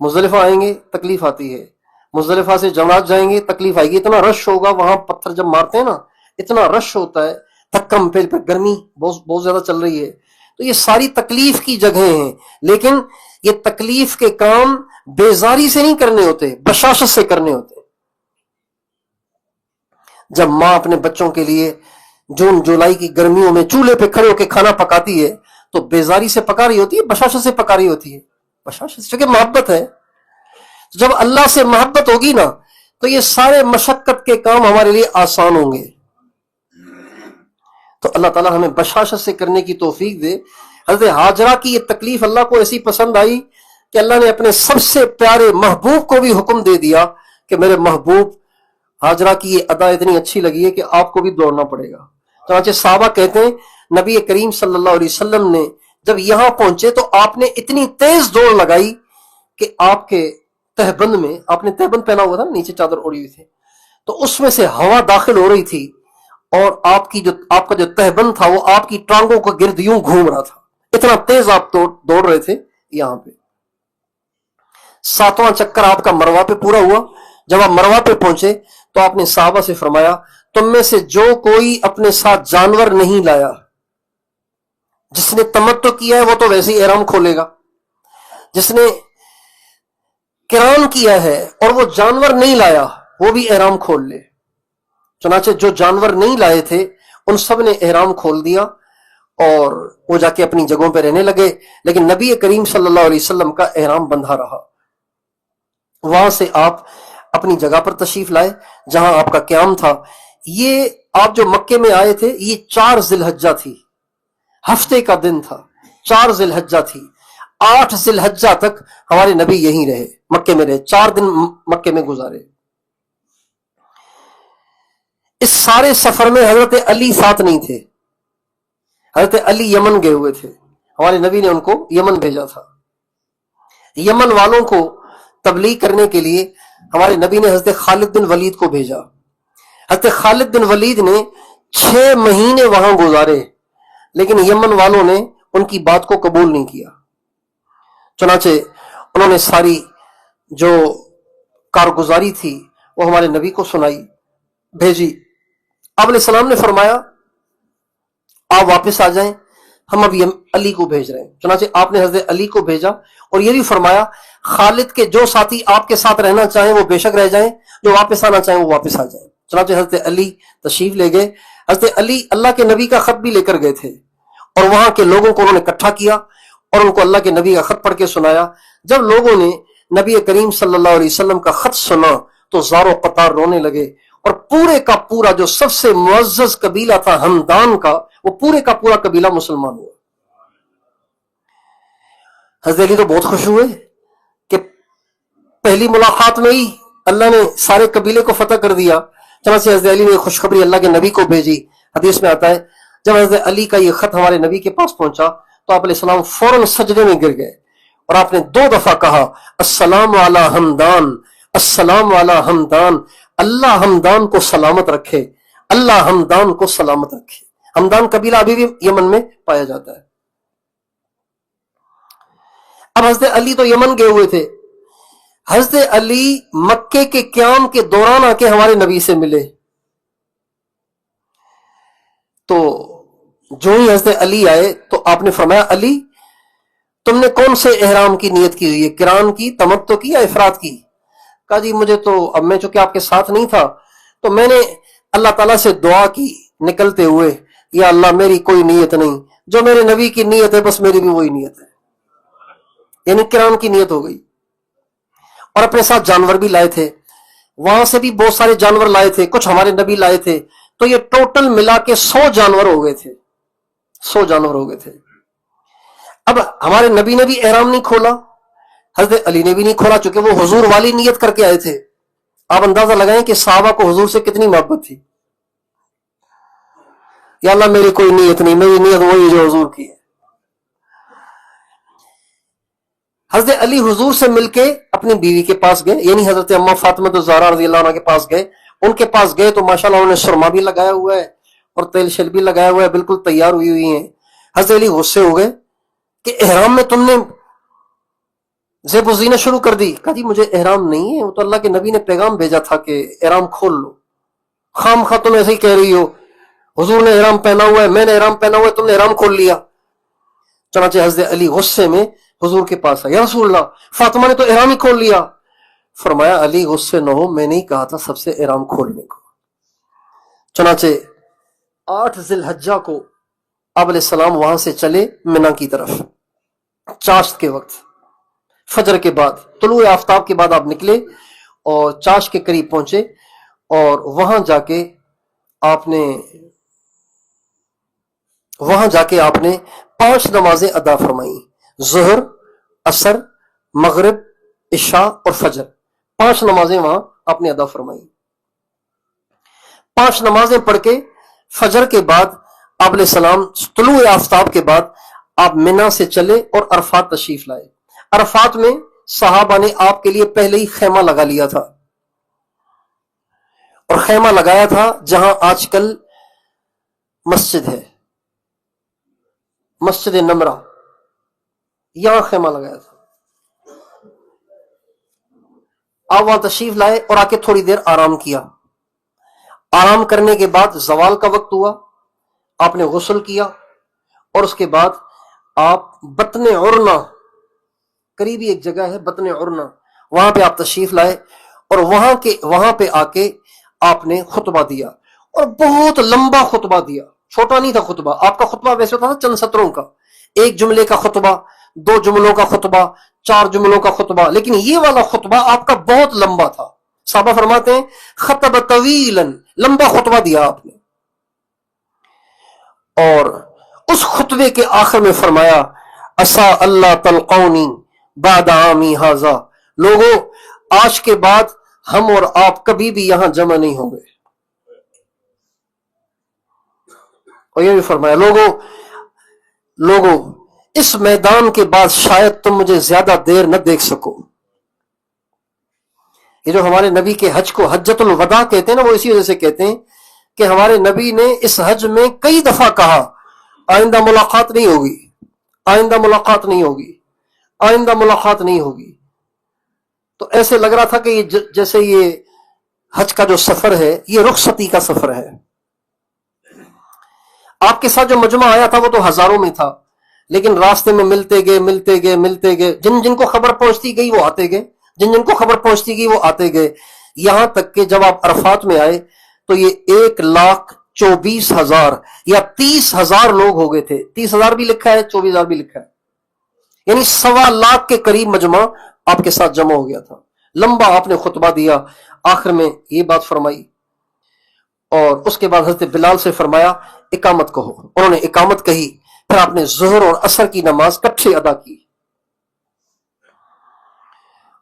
مزدلفہ آئیں گے تکلیف آتی ہے، مزدلفہ سے جمرات جائیں گے تکلیف آئے گی، اتنا رش ہوگا وہاں، پتھر جب مارتے ہیں نا اتنا رش ہوتا ہے، دھکم پہ گرمی بہت زیادہ چل رہی ہے، تو یہ ساری تکلیف کی جگہیں ہیں، لیکن یہ تکلیف کے کام بیزاری سے نہیں کرنے ہوتے، بشاشت سے کرنے ہوتے۔ جب ماں اپنے بچوں کے لیے جون جولائی کی گرمیوں میں چولہے پہ کھڑے ہو کے کھانا پکاتی ہے تو بیزاری سے پکا رہی ہوتی ہے، بشاشت سے پکا رہی ہوتی ہے، بشاشت کیونکہ محبت ہے۔ جب اللہ سے محبت ہوگی نا تو یہ سارے مشقت کے کام ہمارے لیے آسان ہوں گے۔ تو اللہ تعالیٰ ہمیں بشاشت سے کرنے کی توفیق دے۔ حضرت ہاجرہ کی یہ تکلیف اللہ کو ایسی پسند آئی کہ اللہ نے اپنے سب سے پیارے محبوب کو بھی حکم دے دیا کہ میرے محبوب ہاجرہ کی یہ ادا اتنی اچھی لگی ہے کہ آپ کو بھی دوڑنا پڑے گا۔ چنانچہ صحابہ کہتے ہیں نبی کریم صلی اللہ علیہ وسلم نے جب یہاں پہنچے تو آپ نے اتنی تیز دوڑ لگائی کہ آپ کے تہبند میں، آپ نے تہبند پہنا ہوا تھا، نیچے چادر اوڑھی ہوئی تھی، تو اس میں سے ہوا داخل ہو رہی تھی، اور آپ کا جو تہبند تھا وہ آپ کی ٹانگوں کو گرد یوں گھوم رہا تھا، اتنا تیز آپ دوڑ رہے تھے یہاں پہ۔ 7واں چکر آپ کا مروہ پہ پورا ہوا۔ جب آپ مروہ پہ پہنچے تو آپ نے صحابہ سے فرمایا تم میں سے جو کوئی اپنے ساتھ جانور نہیں لایا، جس نے تمتع کیا ہے وہ تو ویسے ہی احرام کھولے گا، جس نے قران کیا ہے اور وہ جانور نہیں لایا وہ بھی احرام کھول لے۔ چنانچہ جو جانور نہیں لائے تھے ان سب نے احرام کھول دیا اور وہ جا کے اپنی جگہوں پہ رہنے لگے، لیکن نبی کریم صلی اللہ علیہ وسلم کا احرام بندھا رہا۔ وہاں سے آپ اپنی جگہ پر تشریف لائے جہاں آپ کا قیام تھا۔ یہ آپ جو مکے میں آئے تھے یہ 4 ذی الحجہ تھی، ہفتے کا دن تھا، 4 ذی الحجہ تھی۔ 8 ذی الحجہ تک ہمارے نبی یہیں رہے، مکے میں رہے، 4 دن مکے میں گزارے۔ اس سارے سفر میں حضرت علی ساتھ نہیں تھے، حضرت علی یمن گئے ہوئے تھے، ہمارے نبی نے ان کو یمن بھیجا تھا۔ یمن والوں کو تبلیغ کرنے کے لیے ہمارے نبی نے حضرت خالد بن ولید کو بھیجا۔ حضرت خالد بن ولید نے 6 مہینے وہاں گزارے، لیکن یمن والوں نے ان کی بات کو قبول نہیں کیا۔ چنانچہ انہوں نے ساری جو کارگزاری تھی وہ ہمارے نبی کو سنائی، بھیجی۔ آپ علیہ السلام نے فرمایا آپ واپس آ جائیں، ہم اب علی کو بھیج رہے ہیں۔ چنانچہ آپ نے حضرت علی کو بھیجا اور یہ بھی فرمایا خالد کے جو ساتھی آپ کے ساتھ رہنا چاہیں وہ بے شک رہ جائیں، جو واپس آنا چاہیں وہ واپس آ جائیں۔ چنانچہ حضرت علی تشریف لے گئے۔ حضرت علی اللہ کے نبی کا خط بھی لے کر گئے تھے اور وہاں کے لوگوں کو انہوں نے اکٹھا کیا اور ان کو اللہ کے نبی کا خط پڑھ کے سنایا۔ جب لوگوں نے نبی کریم صلی اللہ علیہ وسلم کا خط سنا تو زار و قطار رونے لگے، اور پورے کا پورا جو سب سے معزز قبیلہ تھا ہمدان کا، وہ پورے کا پورا قبیلہ مسلمان ہوا۔ حضرت علی تو بہت خوش ہوئے کہ پہلی ملاقات میں ہی اللہ نے سارے قبیلے کو فتح کر دیا۔ چنانچہ حضرت علی نے خوشخبری اللہ کے نبی کو بھیجی۔ حدیث میں آتا ہے جب حضرت علی کا یہ خط ہمارے نبی کے پاس پہنچا تو آپ علیہ السلام فوراً سجدے میں گر گئے اور آپ نے 2 دفعہ کہا السلام علی حمدان، السلام علی حمدان، اللہ حمدان کو سلامت رکھے، اللہ حمدان کو سلامت رکھے۔ حمدان قبیلہ ابھی بھی یمن میں پایا جاتا ہے۔ اب حضرت علی تو یمن گئے ہوئے تھے، حضرت علی مکے کے قیام کے دوران آ کے ہمارے نبی سے ملے، تو جو ہی حضرت علی آئے تو آپ نے فرمایا علی تم نے کون سے احرام کی نیت کی ہوئی ہے، قران کی، تمتع کی یا افراد کی؟ کہا جی مجھے تو، اب میں چونکہ آپ کے ساتھ نہیں تھا تو میں نے اللہ تعالیٰ سے دعا کی نکلتے ہوئے، یا اللہ میری کوئی نیت نہیں، جو میرے نبی کی نیت ہے بس میری بھی وہی نیت ہے، یعنی قران کی نیت ہو گئی۔ اور اپنے ساتھ جانور بھی لائے تھے، وہاں سے بھی بہت سارے جانور لائے تھے، کچھ ہمارے نبی لائے تھے، تو یہ ٹوٹل ملا کے 100 جانور ہو گئے تھے، 100 جانور ہو گئے تھے۔ اب ہمارے نبی نے بھی احرام نہیں کھولا، حضرت علی نے بھی نہیں کھولا، چونکہ وہ حضور والی نیت کر کے آئے تھے۔ آپ اندازہ لگائیں کہ صحابہ کو حضور سے کتنی محبت تھی، یا اللہ میری کوئی نیت نہیں، میری نیت وہی جو حضور کی ہے۔ حضرت علی حضور سے مل کے اپنی بیوی کے پاس گئے، یعنی حضرت اماں فاطمہ الزہرا رضی اللہ عنہ کے پاس گئے۔ ان کے پاس گئے تو ماشاءاللہ انہوں نے سرما بھی لگایا ہوا ہے اور تیل شل بھی لگایا ہوا ہے، بالکل تیار ہوئی ہیں۔ حضرت علی غصے ہو گئے کہ احرام میں تم نے زیب و زینت شروع کر دی۔ کہا جی مجھے احرام نہیں ہے، وہ تو اللہ کے نبی نے پیغام بھیجا تھا کہ احرام کھول لو، خام خواہ تم ایسے ہی کہہ رہی ہو، حضور نے احرام پہنا ہوا ہے، میں نے احرام پہنا ہوا ہے، تم نے احرام کھول لیا۔ چنانچہ حضرت علی غصے میں حضور کے پاس آیا، یا رسول اللہ فاطمہ نے تو احرام ہی کھول لیا۔ فرمایا علی غصے نہ ہو، میں نہیں کہا تھا سب سے احرام کھولنے کو۔ چنانچہ 8 ذی الحجہ کو آپ علیہ السلام وہاں سے چلے منی کی طرف، چاشت کے وقت، فجر کے بعد، طلوع آفتاب کے بعد آپ نکلے اور چاشت کے قریب پہنچے، اور وہاں جا کے آپ نے 5 نمازیں ادا فرمائیں، ظہر، عصر، مغرب، عشاء اور فجر، 5 نمازیں وہاں آپ نے ادا فرمائیں۔ 5 نمازیں پڑھ کے فجر کے بعد آپ علیہ السلام طلوع آفتاب کے بعد آپ منی سے چلے اور عرفات تشریف لائے۔ عرفات میں صحابہ نے آپ کے لیے پہلے ہی خیمہ لگا لیا تھا، اور خیمہ لگایا تھا جہاں آج کل مسجد ہے، مسجد نمرہ، یہاں خیمہ لگایا تھا۔ آپ وہاں تشریف لائے اور آ کے تھوڑی دیر آرام کیا۔ آرام کرنے کے بعد زوال کا وقت ہوا، آپ نے غسل کیا، اور اس کے بعد آپ بطن عرنا، قریبی ایک جگہ ہے بطن عرنا، وہاں پہ آپ تشریف لائے، اور وہاں پہ آ کے آپ نے خطبہ دیا، اور بہت لمبا خطبہ دیا، چھوٹا نہیں تھا خطبہ۔ آپ کا خطبہ ویسے ہوتا تھا چند سطروں کا، 1 جملے کا خطبہ، 2 جملوں کا خطبہ، 4 جملوں کا خطبہ، لیکن یہ والا خطبہ آپ کا بہت لمبا تھا۔ صحابہ فرماتے ہیں خطب طویلا، لمبا خطبہ دیا آپ نے، اور اس خطبے کے آخر میں فرمایا عسى اللہ تلقونی بعد عامی ھذا، لوگوں آج کے بعد ہم اور آپ کبھی بھی یہاں جمع نہیں ہوں گے۔ اور یہ بھی فرمایا لوگوں اس میدان کے بعد شاید تم مجھے زیادہ دیر نہ دیکھ سکو۔ یہ جو ہمارے نبی کے حج کو حجۃ الوداع کہتے ہیں نا، وہ اسی وجہ سے کہتے ہیں کہ ہمارے نبی نے اس حج میں کئی دفعہ کہا آئندہ ملاقات نہیں ہوگی، آئندہ ملاقات نہیں ہوگی، آئندہ ملاقات نہیں ہوگی۔ تو ایسے لگ رہا تھا کہ یہ جیسے یہ حج کا جو سفر ہے یہ رخصتی کا سفر ہے۔ آپ کے ساتھ جو مجمع آیا تھا وہ تو ہزاروں میں تھا، لیکن راستے میں ملتے گئے، جن کو خبر پہنچتی گئی وہ آتے گئے، جن کو خبر پہنچتی گئی وہ آتے گئے، یہاں تک کہ جب آپ عرفات میں آئے تو یہ 1,24,000 یا 30,000 لوگ ہو گئے تھے۔ 30,000 بھی لکھا ہے، 24,000 بھی لکھا ہے، یعنی 1.25 کے قریب مجمع آپ کے ساتھ جمع ہو گیا تھا۔ لمبا آپ نے خطبہ دیا، آخر میں یہ بات فرمائی، اور اس کے بعد حضرت بلال سے فرمایا اقامت کہو، انہوں نے اقامت کہی، پھر آپ نے ظہر اور عصر کی نماز کٹھے ادا کی،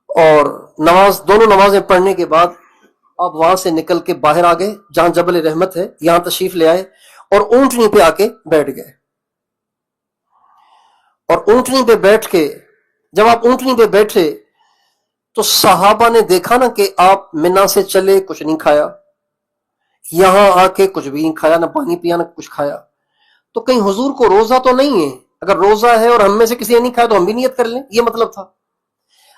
اور دونوں نمازیں پڑھنے کے بعد آپ وہاں سے نکل کے باہر آ گئے جہاں جبل رحمت ہے، یہاں تشریف لے آئے، اور اونٹنی پہ آ کے بیٹھ گئے. اور اونٹنی پہ بیٹھ کے جب آپ اونٹنی پہ بیٹھے تو صحابہ نے دیکھا نا کہ آپ منا سے چلے، کچھ نہیں کھایا، یہاں آ کے کچھ بھی نہیں کھایا، نہ پانی پیا نہ کچھ کھایا. تو کہیں حضور کو روزہ تو نہیں ہے؟ اگر روزہ ہے اور ہم میں سے کسی نے نہیں کھایا تو ہم بھی نیت کر لیں، یہ مطلب تھا.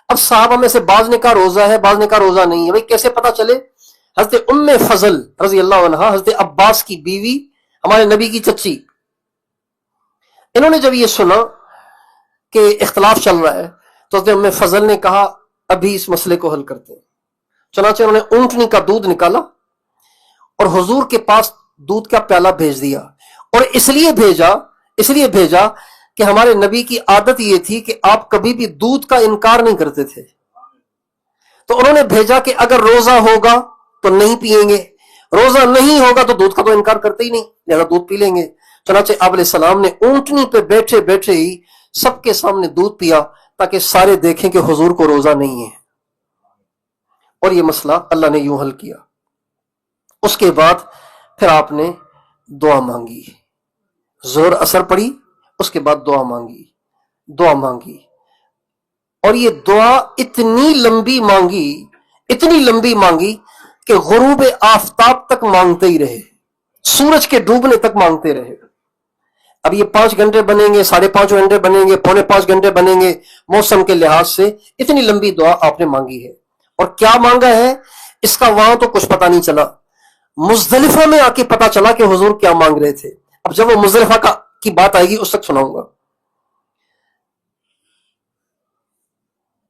اب صحابہ میں سے بعض نے کہا روزہ ہے، بعض نے کہا روزہ نہیں ہے. بھائی کیسے پتا چلے؟ حضرت ام فضل رضی اللہ عنہا، حضرت عباس کی بیوی، ہمارے نبی کی چچی، انہوں نے جب یہ سنا کہ اختلاف چل رہا ہے تو حضرت ام فضل نے کہا ابھی اس مسئلے کو حل کرتے ہیں. چنانچہ انہوں نے اونٹنی کا دودھ نکالا اور حضور کے پاس دودھ کا پیالہ بھیج دیا. اور اس لیے بھیجا کہ ہمارے نبی کی عادت یہ تھی کہ آپ کبھی بھی دودھ کا انکار نہیں کرتے تھے. تو انہوں نے بھیجا کہ اگر روزہ ہوگا تو نہیں پیئیں گے، روزہ نہیں ہوگا تو دودھ کا تو انکار کرتے ہی نہیں، لہذا دودھ پی لیں گے. چنانچہ آپ علیہ السلام نے اونٹنی پہ بیٹھے بیٹھے ہی سب کے سامنے دودھ پیا تاکہ سارے دیکھیں کہ حضور کو روزہ نہیں ہے. اور یہ مسئلہ اللہ نے یوں حل کیا. اس کے بعد پھر آپ نے دعا مانگی، زور اثر پڑی، اس کے بعد دعا مانگی. اور یہ دعا اتنی لمبی مانگی کہ غروب آفتاب تک مانگتے ہی رہے، سورج کے ڈوبنے تک مانگتے رہے. اب یہ 5 گھنٹے بنیں گے، 5.5 گھنٹے بنیں گے، 4.25 گھنٹے بنیں گے، موسم کے لحاظ سے اتنی لمبی دعا آپ نے مانگی ہے. اور کیا مانگا ہے اس کا وہاں تو کچھ پتا نہیں چلا، مزدلفہ میں آ کے پتا چلا کہ حضور کیا مانگ رہے تھے. اب جب وہ مزدلفہ کی بات آئے گی اس تک سناؤں گا.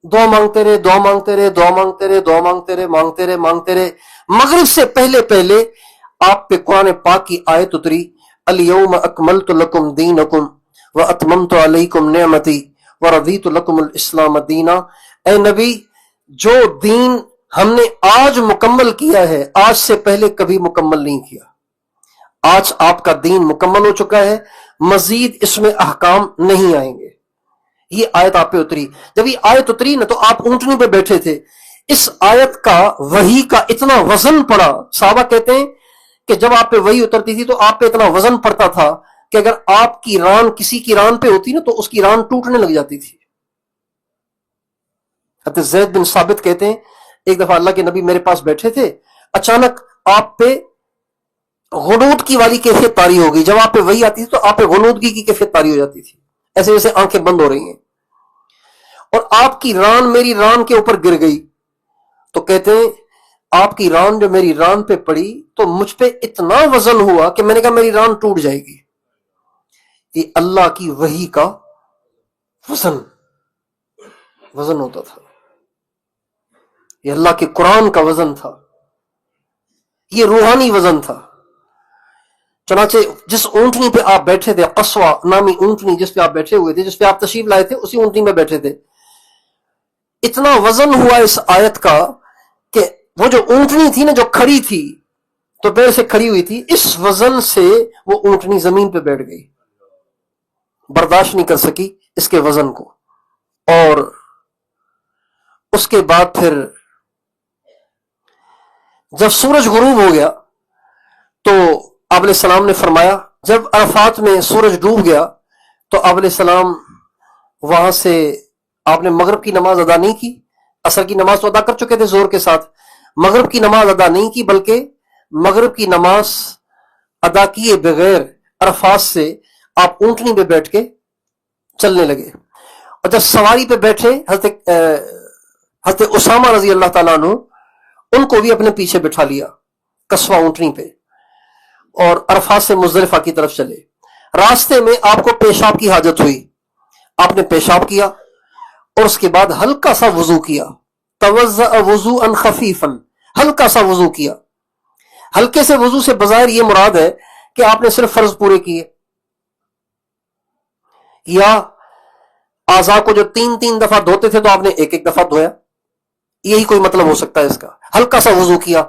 دعا مانگتے رہے. مغرب سے پہلے آپ پہ قرآن پاک کی آیت اتری، الیوم اکملت لکم دینکم واتممت علیکم نعمتی ورضیت لکم الاسلام دینا. اے نبی، جو دین ہم نے آج مکمل کیا ہے، آج سے پہلے کبھی مکمل نہیں کیا. آج آپ کا دین مکمل ہو چکا ہے، مزید اس میں احکام نہیں آئیں گے. یہ آیت آپ پہ اتری. جب یہ آیت اتری نا تو آپ اونٹنی پہ بیٹھے تھے. اس آیت کا وحی کا اتنا وزن پڑا، صحابہ کہتے ہیں کہ جب آپ پہ وحی اترتی تھی تو آپ پہ اتنا وزن پڑتا تھا کہ اگر آپ کی ران کسی کی ران پہ ہوتی نا تو اس کی ران ٹوٹنے لگ جاتی تھی. حضرت زید بن ثابت کہتے ہیں ایک دفعہ اللہ کے نبی میرے پاس بیٹھے تھے، اچانک آپ پہ غنود کی والی کیفیت طاری ہو گئی. جب آپ پہ وحی آتی تھی تو آپ پہ غنودگی کی کیفیت طاری ہو جاتی تھی، ایسے جیسے آنکھیں بند ہو رہی ہیں. اور آپ کی ران میری ران کے اوپر گر گئی. تو کہتے ہیں آپ کی ران جو میری ران پہ پڑی تو مجھ پہ اتنا وزن ہوا کہ میں نے کہا میری ران ٹوٹ جائے گی. یہ اللہ کی وحی کا وزن ہوتا تھا، یہ اللہ کے قرآن کا وزن تھا، یہ روحانی وزن تھا. چنانچہ جس اونٹنی پہ آپ بیٹھے تھے، قصوہ نامی اونٹنی جس پہ آپ بیٹھے ہوئے تھے، جس پہ آپ تشریف لائے تھے، اسی اونٹنی میں بیٹھے تھے. اتنا وزن ہوا اس آیت کا کہ وہ جو اونٹنی تھی نا، جو کھڑی تھی تو پیر سے کھڑی ہوئی تھی، اس وزن سے وہ اونٹنی زمین پہ بیٹھ گئی، برداشت نہیں کر سکی اس کے وزن کو. اور اس کے بعد پھر جب سورج غروب ہو گیا تو آپ علیہ السلام نے فرمایا، جب عرفات میں سورج ڈوب گیا تو آپ علیہ السلام وہاں سے آپ نے مغرب کی نماز ادا نہیں کی. عصر کی نماز تو ادا کر چکے تھے زور کے ساتھ، مغرب کی نماز ادا نہیں کی، بلکہ مغرب کی نماز ادا کیے بغیر عرفات سے آپ اونٹنی پہ بیٹھ کے چلنے لگے. اور جب سواری پہ بیٹھے حضرت اسامہ رضی اللہ تعالیٰ عنہ، ان کو بھی اپنے پیچھے بٹھا لیا قصوہ اونٹنی پہ، اور عرفات سے مزدلفہ کی طرف چلے. راستے میں آپ کو پیشاب کی حاجت ہوئی، آپ نے پیشاب کیا اور اس کے بعد ہلکا سا وضو کیا. توضأ وضوءا خفیفا، ہلکا سا وضو کیا. ہلکے سے وضو سے بظاہر یہ مراد ہے کہ آپ نے صرف فرض پورے کیے، یا اعضاء کو جو 3 دفعہ دھوتے تھے تو آپ نے ایک دفعہ دھویا، یہی کوئی مطلب ہو سکتا ہے اس کا. ہلکا سا وضو کیا.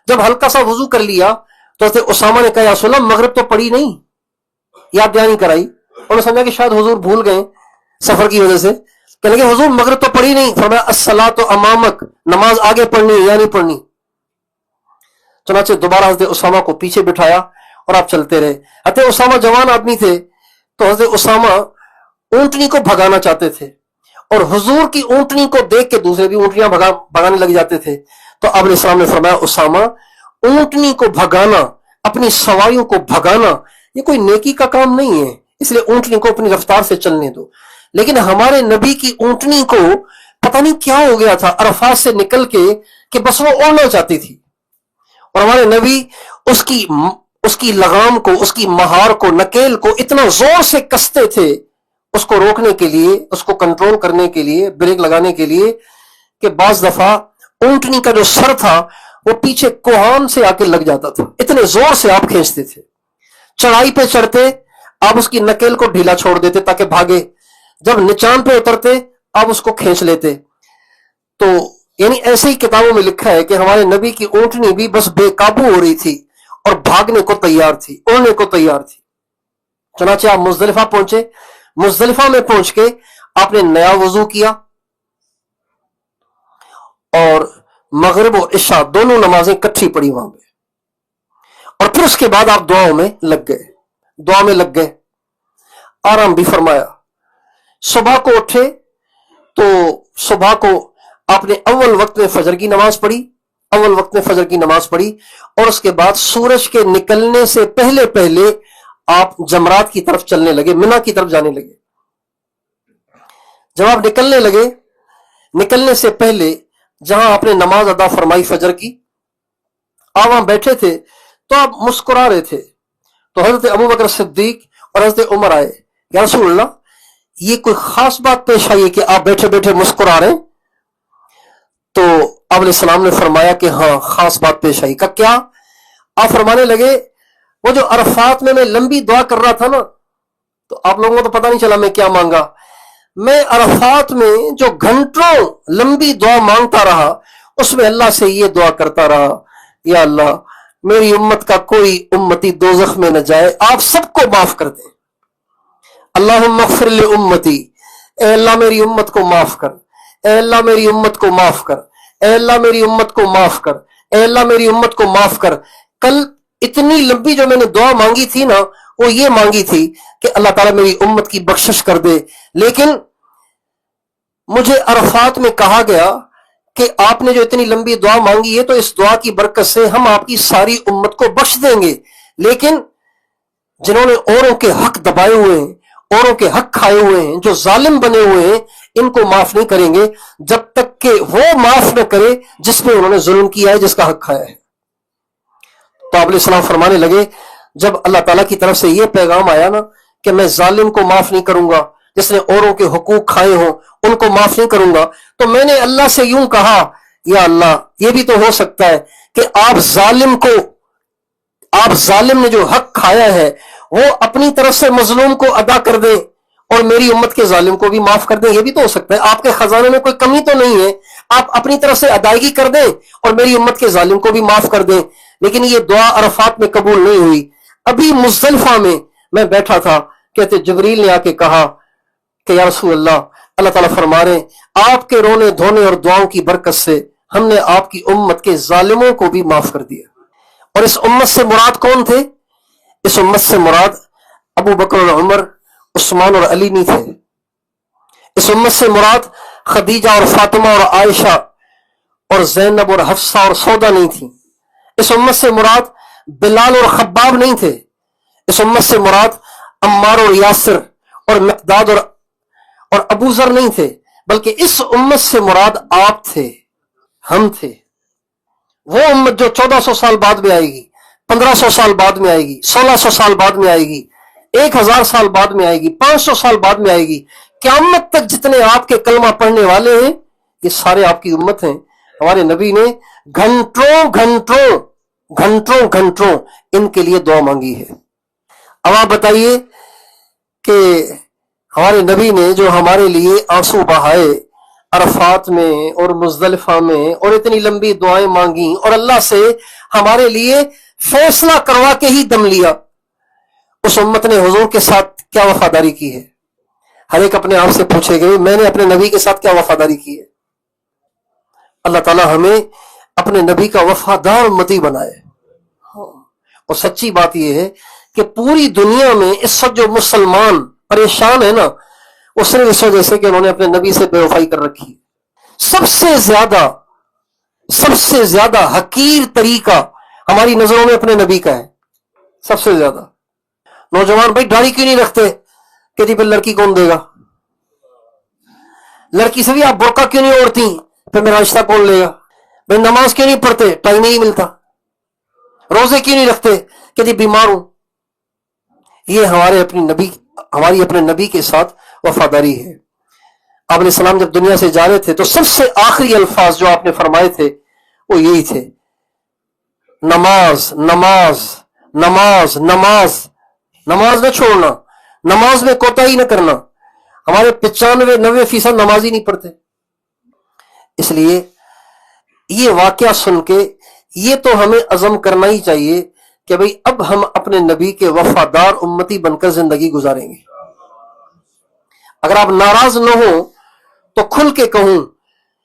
جب ہلکا سا وضو کر لیا تو حضرت اسامہ نے کہا یا رسول اللہ مغرب تو پڑی نہیں، یاد دہانی کرائی. انہوں نے سمجھا کہ شاید حضور بھول گئے سفر کی وجہ سے، کہنے لگے حضور مغرب تو پڑھی نہیں. فرمایا الصلاۃ امامک، نماز آگے پڑھنی یا نہیں پڑھنی. چنانچہ دوبارہ حضرت اسامہ کو پیچھے بٹھایا اور آپ چلتے رہے. حضرت اسامہ جوان آدمی تھے تو حضرت اسامہ اونٹنی کو بھگانا چاہتے تھے اور حضور کی اونٹنی کو دیکھ کے دوسرے بھی اونٹنیاں بھگانے لگ جاتے تھے. تو اب علیہ السلام نے فرمایا اسامہ اونٹنی کو بھگانا، اپنی سواریوں کو بھگانا یہ کوئی نیکی کا کام نہیں ہے، اس لیے اونٹنی کو اپنی رفتار سے چلنے دو. لیکن ہمارے نبی کی اونٹنی کو پتہ نہیں کیا ہو گیا تھا عرفات سے نکل کے کہ بس وہ اڑنا چاہتی تھی، اور ہمارے نبی اس کی لگام کو، اس کی مہار کو، نکیل کو اتنا زور سے کستے تھے اس کو روکنے کے لیے، اس کو کنٹرول کرنے کے لیے، بریک لگانے کے لیے، کہ بعض دفعہ اونٹنی کا جو سر تھا وہ پیچھے کوہان سے آ کے لگ جاتا تھا، اتنے زور سے آپ کھینچتے تھے. چڑھائی پہ چڑھتے آپ اس کی نکیل کو ڈھیلا چھوڑ دیتے تاکہ بھاگے، جب نچان پہ اترتے آپ اس کو کھینچ لیتے. تو یعنی ایسے ہی کتابوں میں لکھا ہے کہ ہمارے نبی کی اونٹنی بھی بس بے قابو ہو رہی تھی اور بھاگنے کو تیار تھی، اڑنے کو تیار تھی. چنانچہ آپ مزدلفہ پہنچے. مزدلفہ میں پہنچ کے آپ نے نیا وضو کیا اور مغرب و عشاء دونوں نمازیں کٹھی پڑھی وہاں پہ، اور پھر اس کے بعد آپ دعا میں لگ گئے، آرام بھی فرمایا. صبح کو اٹھے تو صبح کو آپ نے اول وقت میں فجر کی نماز پڑھی، اور اس کے بعد سورج کے نکلنے سے پہلے آپ جمرات کی طرف چلنے لگے، منا کی طرف جانے لگے. جب آپ نکلنے سے پہلے جہاں آپ نے نماز ادا فرمائی فجر کی، آپ وہاں بیٹھے تھے تو آپ مسکرا رہے تھے. تو حضرت ابوبکر صدیق اور حضرت عمر آئے، یا رسول اللہ یہ کوئی خاص بات پیش آئی ہے کہ آپ بیٹھے بیٹھے مسکرا رہے ہیں؟ تو آپ علیہ السلام نے فرمایا کہ ہاں خاص بات پیش آئی. کا کیا؟ آپ فرمانے لگے وہ جو عرفات میں لمبی دعا کر رہا تھا نا، تو آپ لوگوں کو تو پتہ نہیں چلا میں کیا مانگا. میں عرفات میں جو گھنٹوں لمبی دعا مانگتا رہا اس میں اللہ سے یہ دعا کرتا رہا، یا اللہ میری امت کا کوئی امتی دوزخ میں نہ جائے، آپ سب کو معاف کر دیں. اللہم اغفر لامتی، اے اللہ میری امت کو معاف کر، اے اللہ میری امت کو معاف کر، اے اللہ میری امت کو معاف کر، اے اللہ میری امت کو معاف کر. کل اتنی لمبی جو میں نے دعا مانگی تھی نا، وہ یہ مانگی تھی کہ اللہ تعالیٰ میری امت کی بخشش کر دے. لیکن مجھے عرفات میں کہا گیا کہ آپ نے جو اتنی لمبی دعا مانگی ہے تو اس دعا کی برکت سے ہم آپ کی ساری امت کو بخش دیں گے، لیکن جنہوں نے اوروں کے حق دبائے ہوئے ہیں، اوروں کے حق کھائے ہوئے ہیں، جو ظالم بنے ہوئے ہیں، ان کو معاف نہیں کریں گے جب تک کہ وہ معاف نہ کرے جس پہ انہوں نے ظلم کیا ہے، جس کا حق کھایا ہے. تو آپ علیہ السلام فرمانے لگے جب اللہ تعالیٰ کی طرف سے یہ پیغام آیا نا کہ میں ظالم کو معاف نہیں کروں گا، جس نے اوروں کے حقوق کھائے ہوں ان کو معاف نہیں کروں گا، تو میں نے اللہ سے یوں کہا یا اللہ یہ بھی تو ہو سکتا ہے کہ آپ ظالم نے جو حق کھایا ہے وہ اپنی طرف سے مظلوم کو ادا کر دیں اور میری امت کے ظالم کو بھی معاف کر دیں. یہ بھی تو ہو سکتا ہے، آپ کے خزانے میں کوئی کمی تو نہیں ہے، آپ اپنی طرف سے ادائیگی کر دیں اور میری امت کے ظالم کو بھی معاف کر دیں. لیکن یہ دعا عرفات میں قبول نہیں ہوئی. ابھی مزدلفہ میں بیٹھا تھا، کہتے جبریل نے آ کے کہا کہ یا رسول اللہ، اللہ تعالیٰ فرما رہے ہیں آپ کے رونے دھونے اور دعاؤں کی برکت سے ہم نے آپ کی امت کے ظالموں کو بھی معاف کر دیا. اور اس امت سے مراد کون تھے؟ اس امت سے مراد ابو بکر اور عمر، عثمان اور علی نہیں تھے. اس امت سے مراد خدیجہ اور فاطمہ اور عائشہ اور زینب اور حفصہ اور سودا نہیں تھی. اس امت سے مراد بلال اور خباب نہیں تھے. اس امت سے مراد عمار اور یاسر اور مقداد اور ابو ذر نہیں تھے، بلکہ اس امت سے مراد آپ تھے، ہم تھے. وہ امت جو 1400 سال بعد میں آئے گی، 1500 سال بعد میں آئے گی، 1600 سال بعد میں آئے گی، 1000 سال بعد میں آئے گی، 500 سال بعد میں آئے گی. قیامت تک جتنے آپ کے کلمہ پڑھنے والے ہیں یہ سارے آپ کی امت ہیں. ہمارے نبی نے گھنٹوں ان کے لیے دعا مانگی ہے. اب آپ بتائیے کہ ہمارے نبی نے جو ہمارے لیے آنسو بہائے عرفات میں اور مزدلفہ میں اور اتنی لمبی دعائیں مانگی اور اللہ سے ہمارے لیے فیصلہ کروا کے ہی دم لیا، اس امت نے حضور کے ساتھ کیا وفاداری کی ہے؟ ہر ایک اپنے آپ سے پوچھے گئے میں نے اپنے نبی کے ساتھ کیا وفاداری کی ہے. اللہ تعالی ہمیں اپنے نبی کا وفادار امتی بنائے اور سچی بات یہ ہے کہ پوری دنیا میں اس وقت جو مسلمان پریشان ہے نا، وہ صرف اس وجہ سے کہ انہوں نے اپنے نبی سے بے وفائی کر رکھی. سب سے زیادہ حقیر طریقہ ہماری نظروں میں اپنے نبی کا ہے. سب سے زیادہ. نوجوان بھائی داڑھی کیوں نہیں رکھتے؟ کہ پھر لڑکی کون دے گا؟ لڑکی سے بھی آپ برقع کیوں نہیں اوڑھتی؟ پھر میرا رشتہ کون لے گا؟ بھائی نماز کیوں نہیں پڑھتے؟ ٹائم نہیں ملتا. روزے کیوں نہیں رکھتے؟ کہ جی بیمار ہوں. یہ ہماری اپنے نبی کے ساتھ وفاداری ہے. آپ علیہ السلام جب دنیا سے جا رہے تھے تو سب سے آخری الفاظ جو آپ نے فرمائے تھے وہ یہی تھے، نماز نماز نماز نماز. نماز نہ چھوڑنا، نماز میں کوتاہی نہ کرنا. ہمارے 95-90% نماز ہی نہیں پڑھتے. اس لیے یہ واقعہ سن کے یہ تو ہمیں عزم کرنا ہی چاہیے کہ بھئی اب ہم اپنے نبی کے وفادار امتی بن کر زندگی گزاریں گے. اگر آپ ناراض نہ ہوں تو کھل کے کہوں،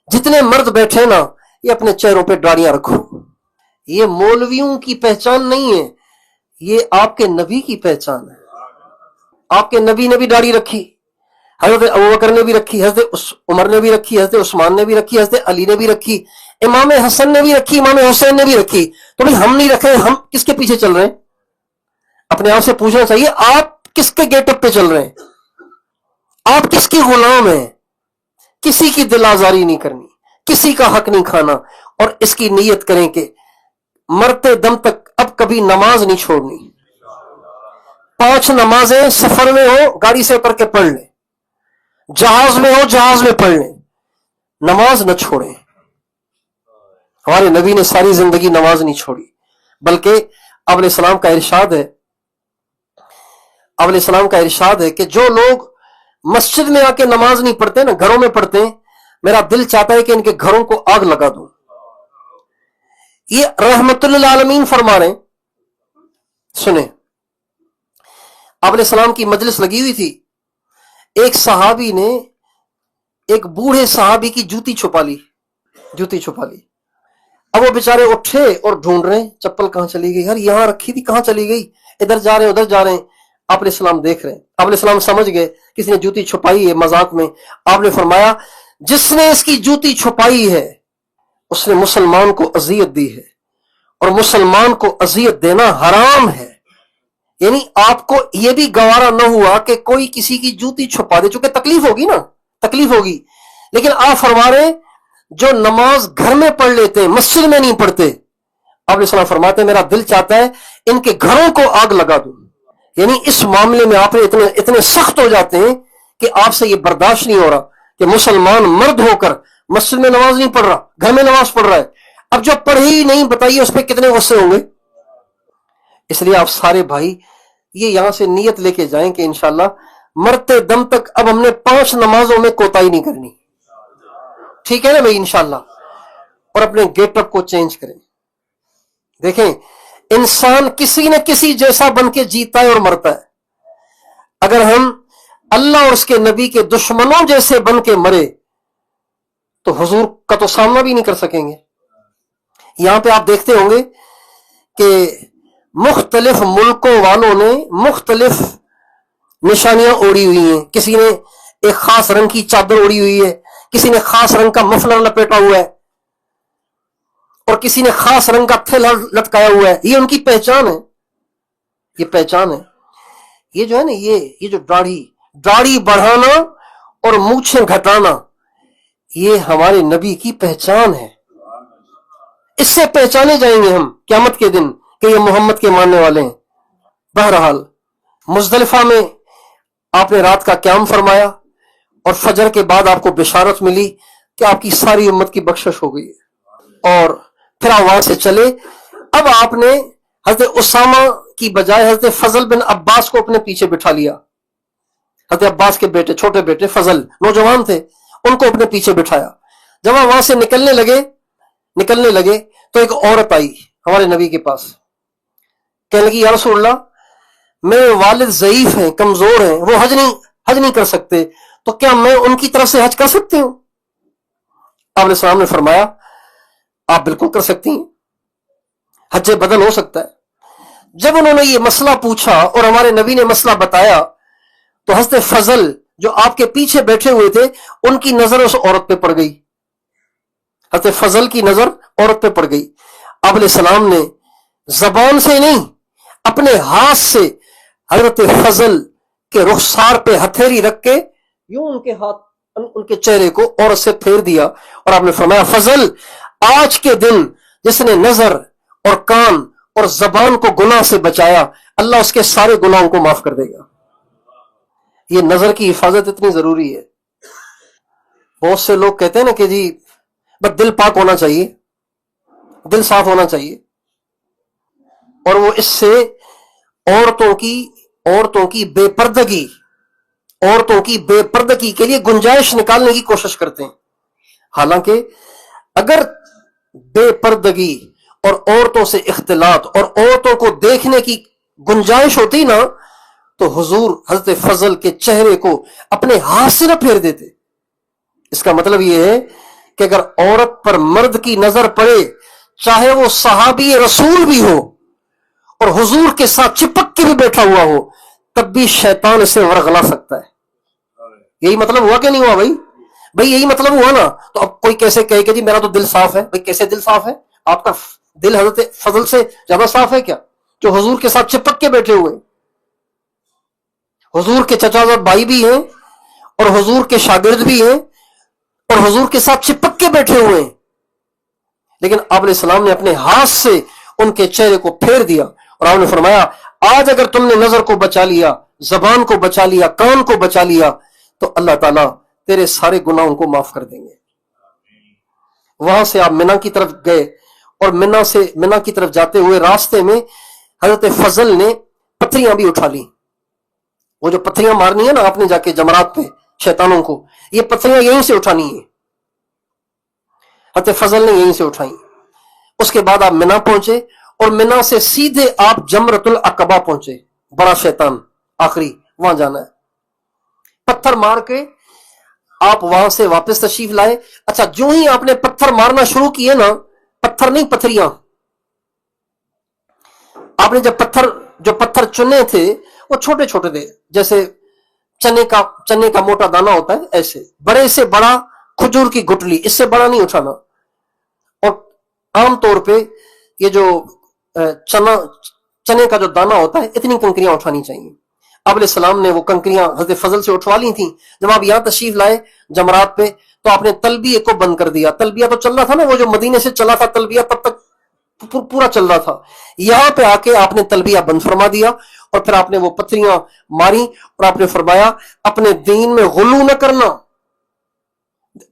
جتنے مرد بیٹھے نا یہ اپنے چہروں پہ داڑیاں رکھو. یہ مولویوں کی پہچان نہیں ہے، یہ آپ کے نبی کی پہچان ہے. آپ کے نبی نے بھی داڑھی رکھی، حضرت ابوبکر نے بھی رکھی، حضرت عمر نے بھی رکھی، حضرت عثمان نے بھی رکھی، حضرت علی نے بھی رکھی، امام حسن نے بھی رکھی، امام حسین نے بھی رکھی. تو بھئی ہم نہیں رکھے، ہم کس کے پیچھے چل رہے ہیں؟ اپنے آپ سے پوچھنا چاہیے آپ کس کے گیٹ اپ پہ چل رہے ہیں؟ آپ کس کے غلام ہیں؟ کسی کی دل آزاری نہیں کرنی، کسی کا حق نہیں کھانا، اور اس کی نیت کریں کہ مرتے دم تک اب کبھی نماز نہیں چھوڑنی. 5 نمازیں سفر میں ہو گاڑی سے اتر کے پڑھ لیں، جہاز میں ہو جہاز میں پڑھ لیں، نماز نہ چھوڑیں. ہمارے نبی نے ساری زندگی نماز نہیں چھوڑی، بلکہ اب علیہ السلام کا ارشاد ہے کہ جو لوگ مسجد میں آ کے نماز نہیں پڑھتے نا، گھروں میں پڑھتے ہیں، میرا دل چاہتا ہے کہ ان کے گھروں کو آگ لگا دوں. یہ رحمت للعالمین فرما رہے ہیں. سنیں، آپ علیہ السلام کی مجلس لگی ہوئی تھی. ایک صحابی نے ایک بوڑھے صحابی کی جوتی چھپا لی. اب وہ بیچارے اٹھے اور ڈھونڈ رہے ہیں چپل کہاں چلی گئی، یار یہاں رکھی تھی کہاں چلی گئی، ادھر جا رہے ہیں ادھر جا رہے ہیں. آپ علیہ السلام دیکھ رہے ہیں. آپ علیہ السلام سمجھ گئے کسی نے جوتی چھپائی ہے مذاق میں. آپ نے فرمایا جس نے اس کی جوتی چھپائی ہے اس نے مسلمان کو اذیت دی ہے، اور مسلمان کو اذیت دینا حرام ہے. یعنی آپ کو یہ بھی گوارا نہ ہوا کہ کوئی کسی کی جوتی چھپا دے، چونکہ تکلیف ہوگی. لیکن آپ فرما رہے ہیں جو نماز گھر میں پڑھ لیتے ہیں مسجد میں نہیں پڑھتے، آپ علیہ السلام فرماتے ہیں میرا دل چاہتا ہے ان کے گھروں کو آگ لگا دوں. یعنی اس معاملے میں آپ اتنے سخت ہو جاتے ہیں کہ آپ سے یہ برداشت نہیں ہو رہا کہ مسلمان مرد ہو کر مسجد میں نماز نہیں پڑھ رہا، گھر میں نماز پڑھ رہا ہے. اب جو پڑھی ہی نہیں بتائیے اس پہ کتنے غصے ہوں گے. اس لیے آپ سارے بھائی یہ یہاں سے نیت لے کے جائیں کہ انشاءاللہ مرتے دم تک اب ہم نے 5 نمازوں میں کوتاہی نہیں کرنی. ٹھیک ہے نا بھائی انشاءاللہ. اور اپنے گیٹ اپ کو چینج کریں. دیکھیں انسان کسی نہ کسی جیسا بن کے جیتا ہے اور مرتا ہے. اگر ہم اللہ اور اس کے نبی کے دشمنوں جیسے بن کے مرے تو حضور کا تو سامنا بھی نہیں کر سکیں گے. یہاں پہ آپ دیکھتے ہوں گے کہ مختلف ملکوں والوں نے مختلف نشانیاں اوڑی ہوئی ہیں. کسی نے ایک خاص رنگ کی چادر اوڑی ہوئی ہے، کسی نے خاص رنگ کا مفلر لپیٹا ہوا ہے، اور کسی نے خاص رنگ کا تھیلا لٹکایا ہوا ہے. یہ ان کی پہچان ہے. یہ جو ہے نا یہ جو داڑھی بڑھانا اور مونچھیں گھٹانا یہ ہمارے نبی کی پہچان ہے. اس سے پہچانے جائیں گے ہم قیامت کے دن کہ یہ محمد کے ماننے والے ہیں. بہرحال مزدلفہ میں آپ نے رات کا قیام فرمایا اور فجر کے بعد آپ کو بشارت ملی کہ آپ کی ساری امت کی بخشش ہو گئی ہے. اور پھر آپ وہاں سے چلے. اب آپ نے حضرت اسامہ کی بجائے حضرت فضل بن عباس کو اپنے پیچھے بٹھا لیا. حضرت عباس کے بیٹے، چھوٹے بیٹے فضل نوجوان تھے، ان کو اپنے پیچھے بٹھایا. جب آپ وہاں سے نکلنے لگے تو ایک عورت آئی ہمارے نبی کے پاس. کہنے لگی یا رسول اللہ میرے والد ضعیف ہیں، کمزور ہیں، وہ حج نہیں کر سکتے، تو کیا میں ان کی طرف سے حج کر سکتی ہوں؟ آپ علیہ السلام نے فرمایا آپ بالکل کر سکتی ہیں، حج بدل ہو سکتا ہے. جب انہوں نے یہ مسئلہ پوچھا اور ہمارے نبی نے مسئلہ بتایا تو حضرت فضل جو آپ کے پیچھے بیٹھے ہوئے تھے ان کی نظر اس عورت پہ پڑ گئی. حضرت فضل کی نظر عورت پہ پڑ گئی. آپ علیہ السلام نے زبان سے نہیں اپنے ہاتھ سے حضرت فضل کے رخسار پہ ہتھیلی رکھ کے یوں ان کے چہرے کو عورت سے پھیر دیا اور آپ نے فرمایا فضل آج کے دن جس نے نظر اور کان اور زبان کو گناہ سے بچایا اللہ اس کے سارے گناہوں کو معاف کر دے گا. یہ نظر کی حفاظت اتنی ضروری ہے. بہت سے لوگ کہتے ہیں نا کہ جی بس دل پاک ہونا چاہیے, دل صاف ہونا چاہیے, اور وہ اس سے عورتوں کی بے پردگی کے لیے گنجائش نکالنے کی کوشش کرتے ہیں. حالانکہ اگر بے پردگی اور عورتوں سے اختلاط اور عورتوں کو دیکھنے کی گنجائش ہوتی نا تو حضور حضرت فضل کے چہرے کو اپنے ہاتھ سے نہ پھیر دیتے. اس کا مطلب یہ ہے کہ اگر عورت پر مرد کی نظر پڑے چاہے وہ صحابی رسول بھی ہو اور حضور کے ساتھ چپک کے بھی بیٹھا ہوا ہو تب بھی شیطان اسے ورغلا سکتا ہے. یہی مطلب ہوا کہ نہیں ہوا بھائی یہی مطلب ہوا نا. تو اب کوئی کیسے کہے کہ جی میرا تو دل صاف ہے. بھائی کیسے دل صاف ہے؟ آپ کا دل حضرت فضل سے زیادہ صاف ہے کیا جو حضور کے ساتھ چپک کے بیٹھے ہوئے؟ حضور کے چچا زاد بھائی بھی ہیں اور حضور کے شاگرد بھی ہیں اور حضور کے ساتھ چپک کے بیٹھے ہوئے ہیں, لیکن آپ علیہ السلام نے اپنے ہاتھ سے ان کے چہرے کو پھیر دیا اور آپ نے فرمایا آج اگر تم نے نظر کو بچا لیا, زبان کو بچا لیا, کان کو بچا لیا تو اللہ تعالیٰ تیرے سارے گناہوں کو معاف کر دیں گے. وہاں سے آپ منی کی طرف گئے اور منی کی طرف جاتے ہوئے راستے میں حضرت فضل نے پتھریاں بھی اٹھا لی. وہ جو پتھریاں مارنی ہے نا آپ نے جا کے جمرات پہ شیطانوں کو, یہ پتھریاں یہیں سے اٹھانی ہیں. حضرت فضل نے یہیں سے اٹھائیں. اس کے بعد آپ منی پہنچے اور منی سے سیدھے آپ جمرۃ العقبہ پہنچے. بڑا شیطان آخری وہاں جانا ہے. پتھر مار کے آپ وہاں سے واپس تشریف لائے. اچھا جو ہی آپ نے پتھر مارنا شروع کیے نا, پتھر نہیں پتھریاں, آپ نے جو پتھر چنے تھے وہ چھوٹے چھوٹے تھے, جیسے چنے کا موٹا دانا ہوتا ہے ایسے, بڑے سے بڑا کھجور کی گٹلی, اس سے بڑا نہیں اٹھانا. اور عام طور پہ یہ جو چنے کا جو دانا ہوتا ہے اتنی کنکریاں اٹھانی چاہیے. آپ علیہ السلام نے وہ کنکریاں حضرت فضل سے اٹھوا لی تھیں. جب آپ یہاں تشریف لائے جمرات پہ تو آپ نے تلبیہ کو بند کر دیا. تلبیہ تو چل رہا تھا نا, وہ جو مدینے سے چلا تھا تلبیہ تب تک پورا چل رہا تھا. یہاں پہ آ کے آپ نے تلبیہ بند فرما دیا اور پھر آپ نے وہ پتھریاں ماری اور آپ نے فرمایا اپنے دین میں غلو نہ کرنا.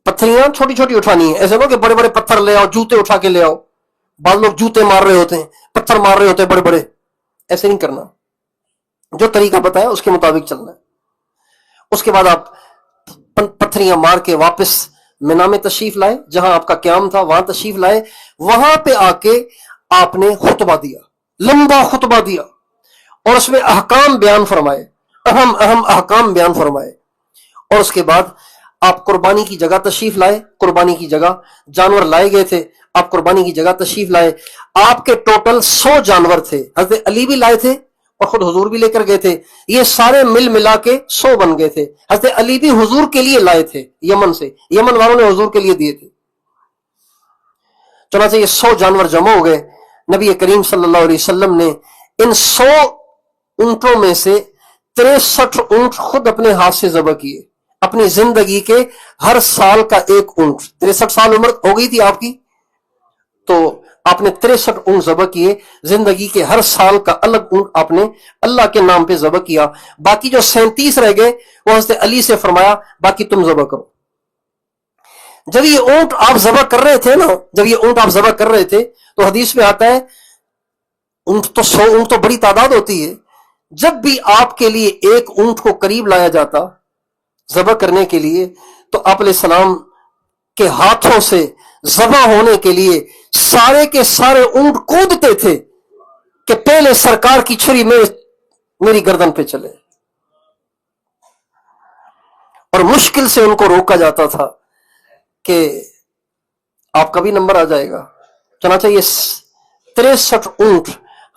پتھریاں چھوٹی چھوٹی اٹھانی ہیں, ایسے نہ کہ بڑے بڑے پتھر لے آؤ, جوتے اٹھا کے لے آؤ. بعض لوگ جوتے مار رہے ہوتے ہیں, پتھر مار رہے ہوتے ہیں بڑے بڑے. ایسے نہیں کرنا, جو طریقہ بتایا اس کے مطابق چلنا ہے. اس کے بعد آپ پتھریاں مار کے واپس منی میں تشریف لائے, جہاں آپ کا قیام تھا وہاں تشریف لائے. وہاں پہ آ کے آپ نے خطبہ دیا, لمبا خطبہ دیا اور اس میں احکام بیان فرمائے, اہم احکام بیان فرمائے. اور اس کے بعد آپ قربانی کی جگہ تشریف لائے. قربانی کی جگہ جانور لائے گئے تھے, آپ قربانی کی جگہ تشریف لائے. آپ کے ٹوٹل 100 جانور تھے. حضرت علی بھی لائے تھے اور خود حضور بھی لے کر گئے تھے. یہ سارے مل ملا کے 100 بن گئے تھے. حضرت علی بھی حضور کے لیے لائے تھے یمن سے, یمن والوں نے حضور کے لیے دیے تھے. چنانچہ یہ 100 جانور جمع ہو گئے. نبی کریم صلی اللہ علیہ وسلم نے ان 100 اونٹوں میں سے 63 اونٹ خود اپنے ہاتھ سے ذبح کیے. اپنی زندگی کے ہر سال کا ایک اونٹ, 63 سال عمر ہو گئی تھی آپ کی, تو آپ نے 63 اونٹ ذبح کیے. زندگی کے ہر سال کا الگ اونٹ آپ نے اللہ کے نام پہ ذبح کیا. باقی جو 37 رہ گئے وہ حضرت علی سے فرمایا باقی تم ذبح کرو. جب یہ اونٹ آپ ذبح کر رہے تھے تو حدیث میں آتا ہے اونٹ تو 100 اونٹ تو بڑی تعداد ہوتی ہے. جب بھی آپ کے لیے ایک اونٹ کو قریب لایا جاتا ذبح کرنے کے لیے تو آپ علیہ السلام کے ہاتھوں سے ذبح ہونے کے لیے سارے کے سارے اونٹ کودتے تھے کہ پہلے سرکار کی چھری میری گردن پہ چلے, اور مشکل سے ان کو روکا جاتا تھا کہ آپ کا بھی نمبر آ جائے گا. چنانچہ یہ 63 اونٹ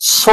100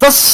10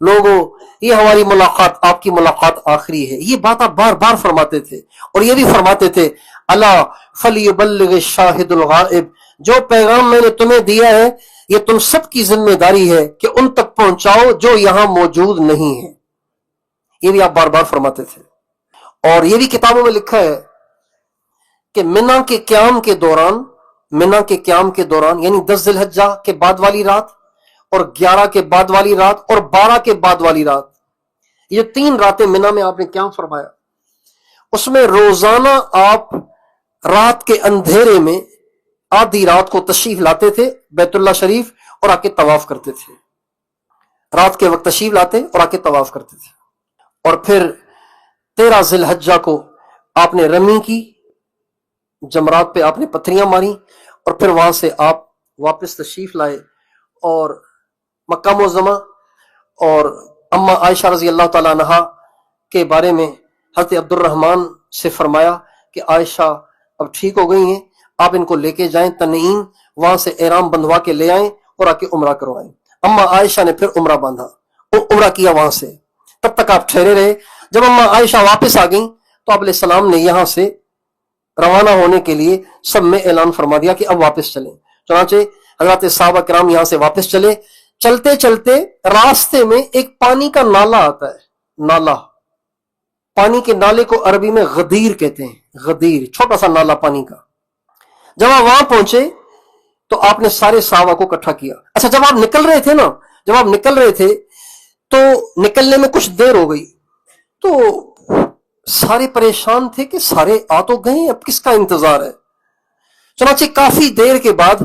لوگوں یہ ہماری ملاقات آپ کی ملاقات آخری ہے. یہ بات آپ بار بار فرماتے تھے. اور یہ بھی فرماتے تھے الا فلیبلغ الشاہد الغائب، جو پیغام میں نے تمہیں دیا ہے یہ تم سب کی ذمہ داری ہے کہ ان تک پہنچاؤ جو یہاں موجود نہیں ہے. یہ بھی آپ بار بار فرماتے تھے. اور یہ بھی کتابوں میں لکھا ہے کہ منی کے قیام کے دوران یعنی 10 ذی الحجہ کے بعد والی رات اور 11 کے بعد والی رات اور 12 کے بعد والی رات، یہ 3 راتیں منی میں آپ نے قیام فرمایا. اس میں روزانہ آپ رات کے اندھیرے میں آدھی رات کو تشریف لاتے تھے بیت اللہ شریف اور آ کے طواف کرتے تھے. رات کے وقت تشریف لاتے اور آ کے طواف کرتے تھے. اور پھر 13 ذی الحجہ کو آپ نے رمی کی، جمرات پہ آپ نے پتھریاں ماری اور پھر وہاں سے آپ واپس تشریف لائے اور مکہ معظمہ. اور اما عائشہ رضی اللہ تعالیٰ عنہا کے بارے میں حضرت عبد الرحمن سے فرمایا کہ عائشہ اب ٹھیک ہو گئی ہیں، آپ ان کو لے کے جائیں تنعیم، وہاں سے احرام بندھوا کے لے آئیں اور آ کے عمرہ کروائیں. اما عائشہ نے پھر عمرہ باندھا اور عمرہ کیا وہاں سے. تب تک آپ ٹھہرے رہے. جب اما عائشہ واپس آ گئیں تو آپ علیہ السلام نے یہاں سے روانہ ہونے کے لیے سب میں اعلان فرما دیا کہ اب واپس چلیں. چنانچہ حضرات صحابہ کرام یہاں سے واپس چلے. چلتے چلتے راستے میں ایک پانی کا نالا آتا ہے. نالا، پانی کے نالے کو عربی میں غدیر کہتے ہیں. غدیر، چھوٹا سا نالا پانی کا. جب آپ وہاں پہنچے تو آپ نے سارے صحابہ کو اکٹھا کیا. اچھا، جب آپ نکل رہے تھے تو نکلنے میں کچھ دیر ہو گئی تو سارے پریشان تھے کہ سارے آ تو گئے، اب کس کا انتظار ہے. چنانچہ کافی دیر کے بعد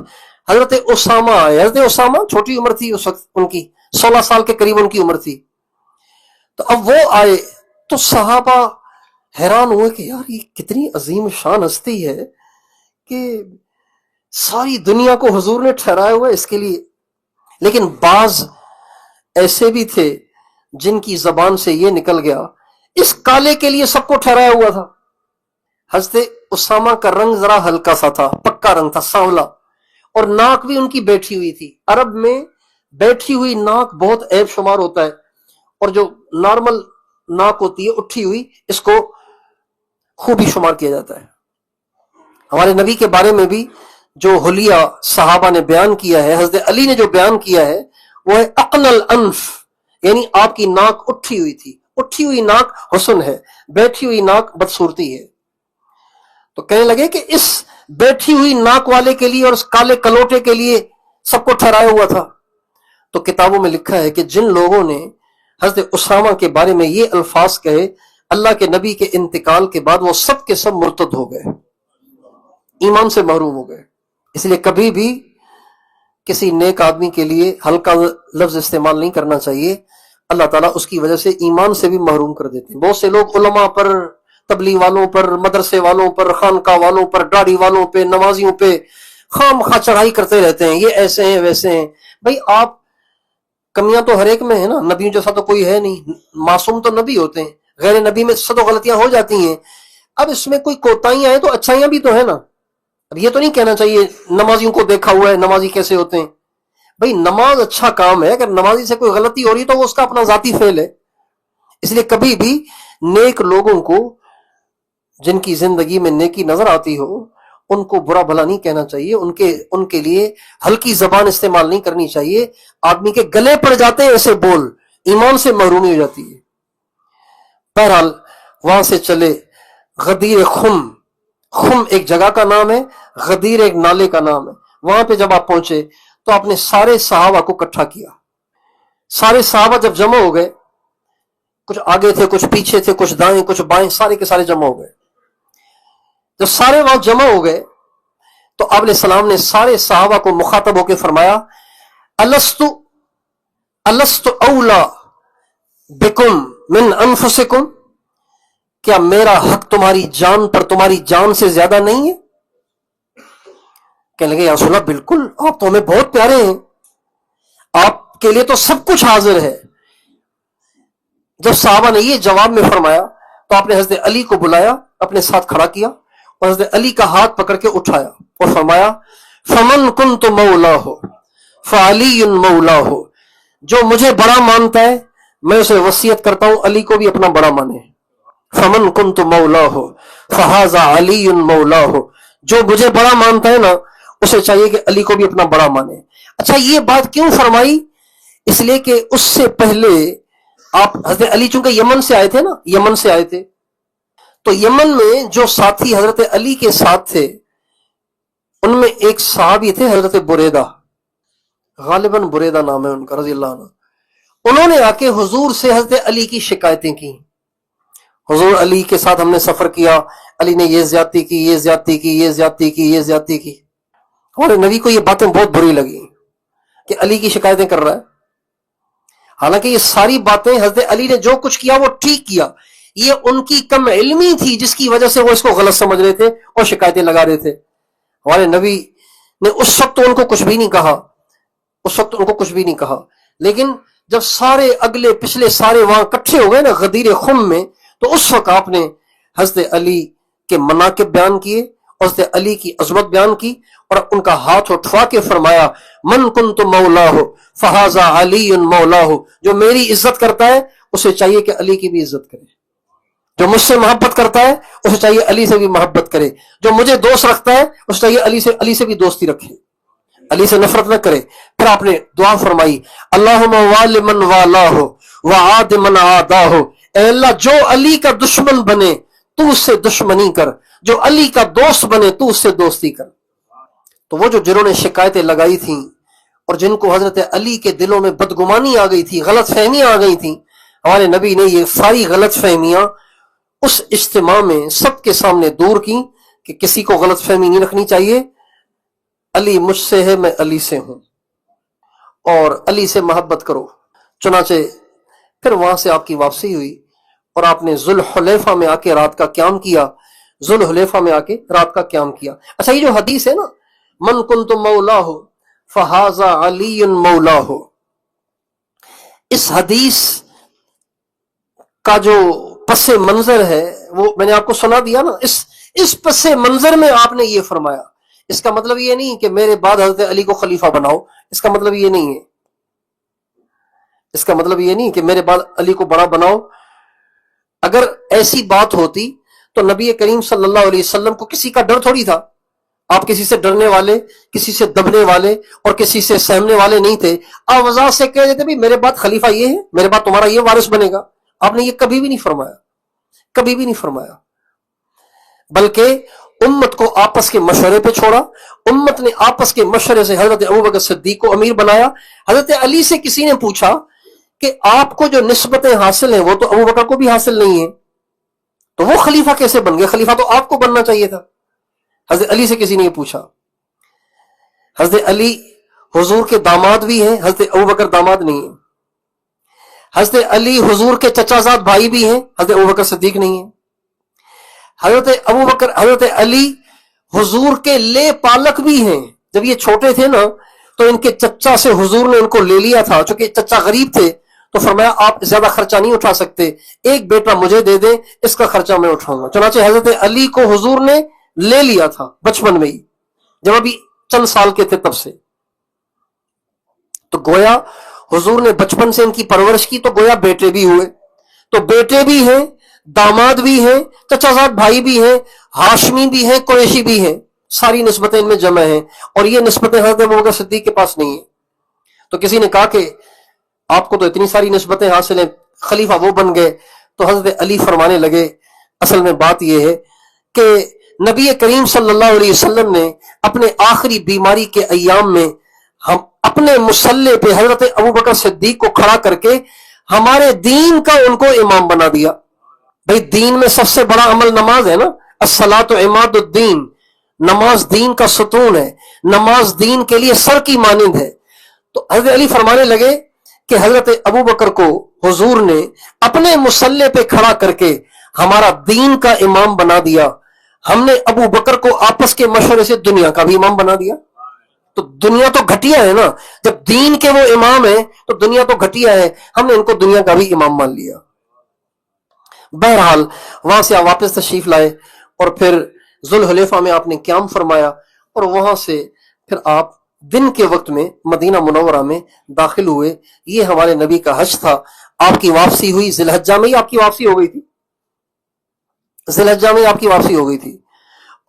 حضرت اسامہ آئے. حضرت اسامہ چھوٹی عمر تھی اس وقت، ان کی 16 سال کے قریب ان کی عمر تھی. تو اب وہ آئے تو صحابہ حیران ہوئے کہ یار یہ کتنی عظیم شان ہستی ہے کہ ساری دنیا کو حضور نے ٹھہرایا ہوا ہے اس کے لیے. لیکن بعض ایسے بھی تھے جن کی زبان سے یہ نکل گیا اس کالے کے لیے سب کو ٹھہرایا ہوا تھا. حضرت اسامہ کا رنگ ذرا ہلکا سا تھا، پکا رنگ تھا، سانولا، اور ناک بھی ان کی بیٹھی ہوئی تھی. عرب میں بیٹھی ہوئی ناک بہت عیب شمار ہوتا ہے، اور جو نارمل ناک ہوتی ہے اٹھی ہوئی، اس کو خوبی شمار کیا جاتا ہے. ہمارے نبی کے بارے میں بھی جو حلیہ صحابہ نے بیان کیا ہے، حضرت علی نے جو بیان کیا ہے وہ ہے اقن الانف، یعنی آپ کی ناک اٹھی ہوئی تھی. اٹھی ہوئی ناک حسن ہے، بیٹھی ہوئی ناک بدصورتی ہے. تو کہنے لگے کہ اس بیٹھی ہوئی ناک والے کے لیے اور اس کالے کلوٹے کے لیے سب کو ٹھہرایا ہوا تھا. تو کتابوں میں لکھا ہے کہ جن لوگوں نے حضرت اسامہ کے بارے میں یہ الفاظ کہے، اللہ کے نبی کے انتقال کے بعد وہ سب کے سب مرتد ہو گئے، ایمان سے محروم ہو گئے. اس لیے کبھی بھی کسی نیک آدمی کے لیے ہلکا لفظ استعمال نہیں کرنا چاہیے. اللہ تعالیٰ اس کی وجہ سے ایمان سے بھی محروم کر دیتے ہیں. بہت سے لوگ علماء پر، تبلیغ والوں پر، مدرسے والوں پر، خانقاہ والوں پر، داڑھی والوں پہ، نمازیوں پہ خام خواہ چڑھائی کرتے رہتے ہیں، یہ ایسے ہیں ویسے ہیں. بھائی آپ، کمیاں تو ہر ایک میں ہے نا، نبیوں جیسا تو کوئی ہے نہیں. معصوم تو نبی ہوتے ہیں، غیر نبی میں صد و غلطیاں ہو جاتی ہیں. اب اس میں کوئی کوتاہیاں ہیں تو اچھائیاں بھی تو ہے نا. اب یہ تو نہیں کہنا چاہیے نمازیوں کو دیکھا ہوا ہے نمازی کیسے ہوتے ہیں. بھائی نماز اچھا کام ہے، اگر نمازی سے کوئی غلطی ہو رہی تو وہ اس کا اپنا ذاتی فعل ہے. اس لیے کبھی بھی نیک لوگوں کو جن کی زندگی میں نیکی نظر آتی ہو ان کو برا بھلا نہیں کہنا چاہیے، ان کے لیے ہلکی زبان استعمال نہیں کرنی چاہیے. آدمی کے گلے پڑ جاتے ہیں ایسے بول، ایمان سے محرومی ہو جاتی ہے. بہرحال وہاں سے چلے. غدیر خم ایک جگہ کا نام ہے، غدیر ایک نالے کا نام ہے. وہاں پہ جب آپ پہنچے تو آپ نے سارے صحابہ کو اکٹھا کیا. سارے صحابہ جب جمع ہو گئے، کچھ آگے تھے، کچھ پیچھے تھے، کچھ دائیں کچھ بائیں، سارے کے سارے جمع ہو گئے. جب سارے وہاں جمع ہو گئے تو آپ علیہ السلام نے سارے صحابہ کو مخاطب ہو کے فرمایا، الست اولا بکم من انفسکم، کیا میرا حق تمہاری جان پر تمہاری جان سے زیادہ نہیں ہے؟ کہنے لگے یا رسول اللہ بالکل، آپ تو ہمیں بہت پیارے ہیں، آپ کے لیے تو سب کچھ حاضر ہے. جب صحابہ نے یہ جواب میں فرمایا تو آپ نے حضرت علی کو بلایا، اپنے ساتھ کھڑا کیا اور حضرت علی کا ہاتھ پکڑ کے اٹھایا اور فرمایا فمن کنت مولا ہو فعلی مولا ہو، جو مجھے بڑا مانتا ہے میں اسے وصیت کرتا ہوں علی کو بھی اپنا بڑا مانے. فمن کنت مولاہ فہذا علی مولاہ. جو مجھے بڑا مانتا ہے نا اسے چاہیے کہ علی کو بھی اپنا بڑا مانے. اچھا یہ بات کیوں فرمائی؟ اس لیے کہ اس سے پہلے آپ حضرت علی چونکہ یمن سے آئے تھے نا، یمن سے آئے تھے، تو یمن میں جو ساتھی حضرت علی کے ساتھ تھے ان میں ایک صحابی تھے حضرت بریدہ، غالباً بریدہ نام ہے ان کا رضی اللہ عنہ. انہوں نے آ کے حضور سے حضرت علی کی شکایتیں کی. حضور علی کے ساتھ ہم نے سفر کیا، علی نے یہ زیادتی کی، یہ زیادتی کی، یہ زیادتی کی، یہ زیادتی کی. اور نبی کو یہ باتیں بہت بری لگی کہ علی کی شکایتیں کر رہا ہے. حالانکہ یہ ساری باتیں حضرت علی نے جو کچھ کیا وہ ٹھیک کیا، یہ ان کی کم علمی تھی جس کی وجہ سے وہ اس کو غلط سمجھ رہے تھے اور شکایتیں لگا رہے تھے. ہمارے نبی نے اس وقت تو ان کو کچھ بھی نہیں کہا، اس وقت ان کو کچھ بھی نہیں کہا، لیکن جب سارے اگلے پچھلے سارے وہاں اکٹھے ہو گئے نا غدیر خم میں، تو اس وقت آپ نے حضرت علی کے مناقب بیان کیے اور حضرت علی کی عظمت بیان کی اور ان کا ہاتھ اٹھوا کے فرمایا من کنت مولاہ فہذا علی مولاہ. جو میری عزت کرتا ہے اسے چاہیے کہ علی کی بھی عزت کرے، جو مجھ سے محبت کرتا ہے اسے چاہیے علی سے بھی محبت کرے، جو مجھے دوست رکھتا ہے اسے چاہیے علی سے بھی دوستی رکھے، علی سے نفرت نہ کرے. پھر آپ نے دعا فرمائی اللہم وال من والاہ وعاد من عاداہ. اے اللہ جو علی کا دشمن بنے تو اس سے دشمنی کر، جو علی کا دوست بنے تو اس سے دوستی کر. تو وہ جنہوں نے شکایتیں لگائی تھیں اور جن کو حضرت علی کے دلوں میں بدگمانی آ گئی تھی، غلط فہمیاں آ گئی تھیں، ہمارے نبی نے یہ ساری غلط فہمیاں اس اجتماع میں سب کے سامنے دور کی کہ کسی کو غلط فہمی نہیں رکھنی چاہیے. علی مجھ سے ہے، میں علی سے ہوں، اور علی سے محبت کرو. چنانچہ پھر وہاں سے آپ کی واپسی ہوئی اور آپ نے ذوالحلیفہ میں آ کے رات کا قیام کیا. ذوالحلیفہ میں آ کے رات کا قیام کیا. اچھا یہ جو حدیث ہے نا من کنت مولاہ فہذا علی مولاہ، اس حدیث کا جو پس منظر ہے وہ میں نے آپ کو سنا دیا نا. اس پس منظر میں آپ نے یہ فرمایا. اس کا مطلب یہ نہیں کہ میرے بعد حضرت علی کو خلیفہ بناؤ، اس کا مطلب یہ نہیں ہے، اس کا مطلب یہ نہیں کہ میرے بعد علی کو بڑا بناؤ. اگر ایسی بات ہوتی تو نبی کریم صلی اللہ علیہ وسلم کو کسی کا ڈر تھوڑی تھا. آپ کسی سے ڈرنے والے، کسی سے دبنے والے اور کسی سے سہمنے والے نہیں تھے. آپ وضاحت سے کہہ دیتے بھی میرے بعد خلیفہ یہ ہے، میرے بعد تمہارا یہ وارث بنے گا. آپ نے یہ کبھی بھی نہیں فرمایا، کبھی بھی نہیں فرمایا، بلکہ امت کو آپس کے مشورے پہ چھوڑا. امت نے آپس کے مشورے سے حضرت ابوبکر صدیق کو امیر بنایا. حضرت علی سے کسی نے پوچھا کہ آپ کو جو نسبتیں حاصل ہیں وہ تو ابوبکر کو بھی حاصل نہیں ہیں، تو وہ خلیفہ کیسے بن گئے؟ خلیفہ تو آپ کو بننا چاہیے تھا. حضرت علی سے کسی نے یہ پوچھا. حضرت علی حضور کے داماد بھی ہیں، حضرت ابوبکر داماد نہیں ہیں. حضرت علی حضور کے چچا زاد بھائی بھی ہیں، حضرت ابوبکر صدیق نہیں ہیں. حضرت علی حضور کے لے پالک بھی ہیں. جب یہ چھوٹے تھے نا تو ان کے چچا سے حضور نے ان کو لے لیا تھا. چونکہ چچا غریب تھے تو فرمایا آپ زیادہ خرچہ نہیں اٹھا سکتے، ایک بیٹا مجھے دے دیں، اس کا خرچہ میں اٹھاؤں گا. چنانچہ حضرت علی کو حضور نے لے لیا تھا بچپن میں ہی، جب ابھی چند سال کے تھے تب سے. تو گویا حضور نے بچپن سے ان کی پرورش کی، تو گویا بیٹے بھی ہوئے. تو بیٹے بھی ہیں، داماد بھی ہیں، چچا زاد بھائی بھی ہیں، ہاشمی بھی ہیں، قریشی بھی ہیں. ساری نسبتیں ان میں جمع ہیں، اور یہ نسبتیں حضرت ابوبکر صدیق کے پاس نہیں ہیں. تو کسی نے کہا کہ آپ کو تو اتنی ساری نسبتیں حاصل ہیں، خلیفہ وہ بن گئے. تو حضرت علی فرمانے لگے اصل میں بات یہ ہے کہ نبی کریم صلی اللہ علیہ وسلم نے اپنے آخری بیماری کے ایام میں ہم اپنے مصلی پہ حضرت ابوبکر صدیق کو کھڑا کر کے ہمارے دین کا ان کو امام بنا دیا. بھئی دین میں سب سے بڑا عمل نماز ہے نا، الصلاۃ عماد الدین. نماز دین کا ستون ہے، نماز دین کے لیے سر کی مانند ہے. تو حضرت علی فرمانے لگے کہ حضرت ابوبکر کو حضور نے اپنے مصلی پہ کھڑا کر کے ہمارا دین کا امام بنا دیا. ہم نے ابو بکر کو آپس کے مشورے سے دنیا کا بھی امام بنا دیا. تو دنیا تو گھٹیا ہے نا، جب دین کے وہ امام ہے تو دنیا تو گھٹیا ہے، ہم نے ان کو دنیا کا بھی امام مان لیا. بہرحال وہاں سے آپ واپس تشریف لائے اور پھر ذوالحلیفہ میں آپ نے قیام فرمایا، اور وہاں سے پھر آپ دن کے وقت میں مدینہ منورہ میں داخل ہوئے. یہ ہمارے نبی کا حج تھا. آپ کی واپسی ہوئی ذی الحجہ میں ہی آپ کی واپسی ہو گئی تھی، ذی الحجہ میں آپ کی واپسی ہو گئی تھی،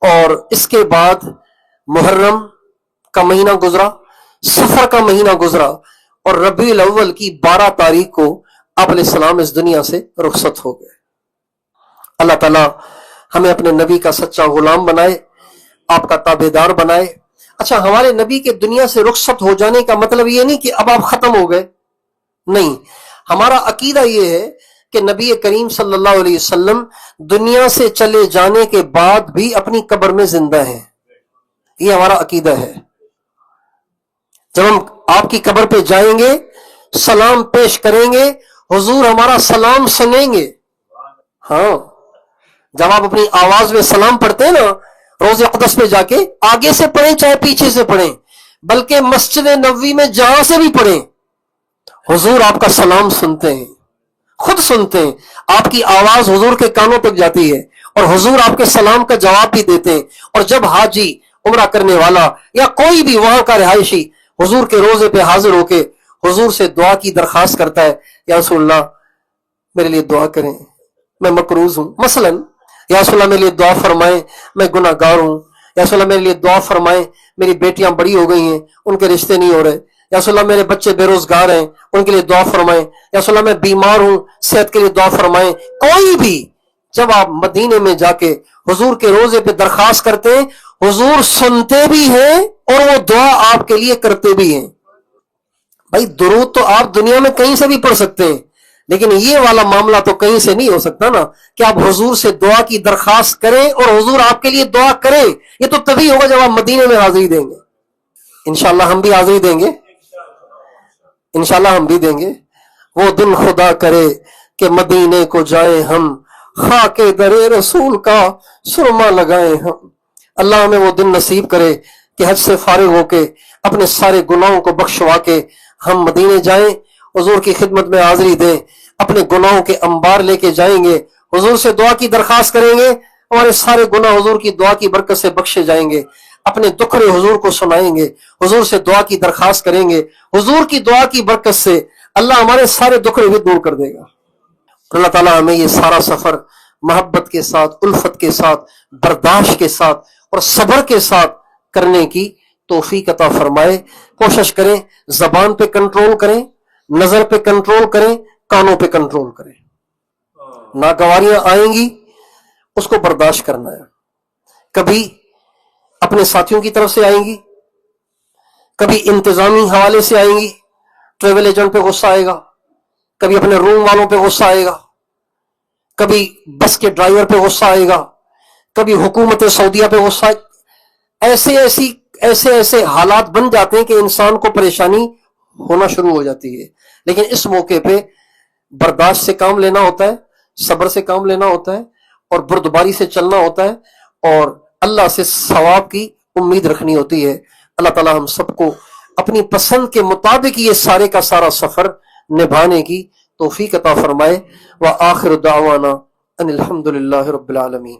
اور اس کے بعد محرم کا مہینہ گزرا، سفر کا مہینہ گزرا، اور ربیع الاول کی 12 تاریخ کو آپ علیہ السلام اس دنیا سے رخصت ہو گئے۔ اللہ تعالیٰ ہمیں اپنے نبی کا سچا غلام بنائے، آپ کا تابعدار بنائے۔ اچھا، ہمارے نبی کے دنیا سے رخصت ہو جانے کا مطلب یہ نہیں کہ اب آپ ختم ہو گئے، نہیں، ہمارا عقیدہ یہ ہے کہ نبی کریم صلی اللہ علیہ وسلم دنیا سے چلے جانے کے بعد بھی اپنی قبر میں زندہ ہیں، یہ ہمارا عقیدہ ہے۔ جب ہم آپ کی قبر پہ جائیں گے، سلام پیش کریں گے، حضور ہمارا سلام سنیں گے۔ ہاں، جب آپ اپنی آواز میں سلام پڑھتے ہیں نا، روضہ اقدس پہ جا کے آگے سے پڑھیں چاہے پیچھے سے پڑھیں، بلکہ مسجد نبوی میں جہاں سے بھی پڑھیں، حضور آپ کا سلام سنتے ہیں، خود سنتے ہیں، آپ کی آواز حضور کے کانوں تک جاتی ہے، اور حضور آپ کے سلام کا جواب بھی دیتے ہیں۔ اور جب حاجی، عمرہ کرنے والا، یا کوئی بھی وہاں کا رہائشی حضور کے روضے پہ حاضر ہو کے حضور سے دعا کی درخواست کرتا ہے، یا رسول اللہ میرے لیے دعا کریں، میں مقروض ہوں، مثلا، یا رسول اللہ میرے لیے دعا فرمائیں، میں گناہ گار ہوں، یا رسول اللہ میرے لیے دعا فرمائیں، میری بیٹیاں بڑی ہو گئی ہیں، ان کے رشتے نہیں ہو رہے، یا رسول اللہ میرے بچے بے روزگار ہیں، ان کے لیے دعا فرمائیں، یا رسول اللہ میں بیمار ہوں، صحت کے لیے دعا فرمائیں۔ کوئی بھی جب آپ مدینے میں جا کے حضور کے روضے پہ درخواست کرتے ہیں، حضور سنتے بھی ہیں اور وہ دعا آپ کے لیے کرتے بھی ہیں۔ بھائی درود تو آپ دنیا میں کہیں سے بھی پڑھ سکتے ہیں، لیکن یہ والا معاملہ تو کہیں سے نہیں ہو سکتا نا کہ آپ حضور سے دعا کی درخواست کریں اور حضور آپ کے لیے دعا کریں۔ یہ تو تبھی ہوگا جب آپ مدینے میں حاضری دیں گے۔ انشاءاللہ ہم بھی حاضری دیں گے، انشاءاللہ ہم بھی دیں گے۔ وہ دن خدا کرے کہ مدینے کو جائیں ہم، خاک در رسول کا سرما لگائیں ہم۔ اللہ ہمیں وہ دن نصیب کرے کہ حج سے فارغ ہو کے اپنے سارے گناہوں کو بخشوا کے ہم مدینے جائیں، حضور کی خدمت میں حاضری دیں، اپنے گناہوں کے انبار لے کے جائیں گے، حضور سے دعا کی درخواست کریں گے، ہمارے سارے گناہ حضور کی دعا کی برکت سے بخشے جائیں گے، اپنے دکھڑے حضور کو سنائیں گے، حضور سے دعا کی درخواست کریں گے، حضور کی دعا کی برکت سے اللہ ہمارے سارے دکھڑے بھی دور کر دے گا۔ اللہ تعالیٰ ہمیں یہ سارا سفر محبت کے ساتھ، الفت کے ساتھ، برداشت کے ساتھ اور صبر کے ساتھ کرنے کی توفیق عطا فرمائے۔ کوشش کریں زبان پہ کنٹرول کریں، نظر پہ کنٹرول کریں، کانوں پہ کنٹرول کریں۔ ناگواریاں آئیں گی، اس کو برداشت کرنا ہے۔ کبھی اپنے ساتھیوں کی طرف سے آئیں گی، کبھی انتظامی حوالے سے آئیں گی، ٹریول ایجنٹ پہ غصہ آئے گا، کبھی اپنے روم والوں پہ غصہ آئے گا، کبھی بس کے ڈرائیور پہ غصہ آئے گا، کبھی حکومت سعودیہ پہ غصہ ایسے حالات بن جاتے ہیں کہ انسان کو پریشانی ہونا شروع ہو جاتی ہے۔ لیکن اس موقع پہ برداشت سے کام لینا ہوتا ہے، صبر سے کام لینا ہوتا ہے، اور بردباری سے چلنا ہوتا ہے، اور اللہ سے ثواب کی امید رکھنی ہوتی ہے۔ اللہ تعالی ہم سب کو اپنی پسند کے مطابق یہ سارے کا سارا سفر نبھانے کی توفیق عطا فرمائے۔ وآخر دعوانا ان الحمد للہ رب العالمین۔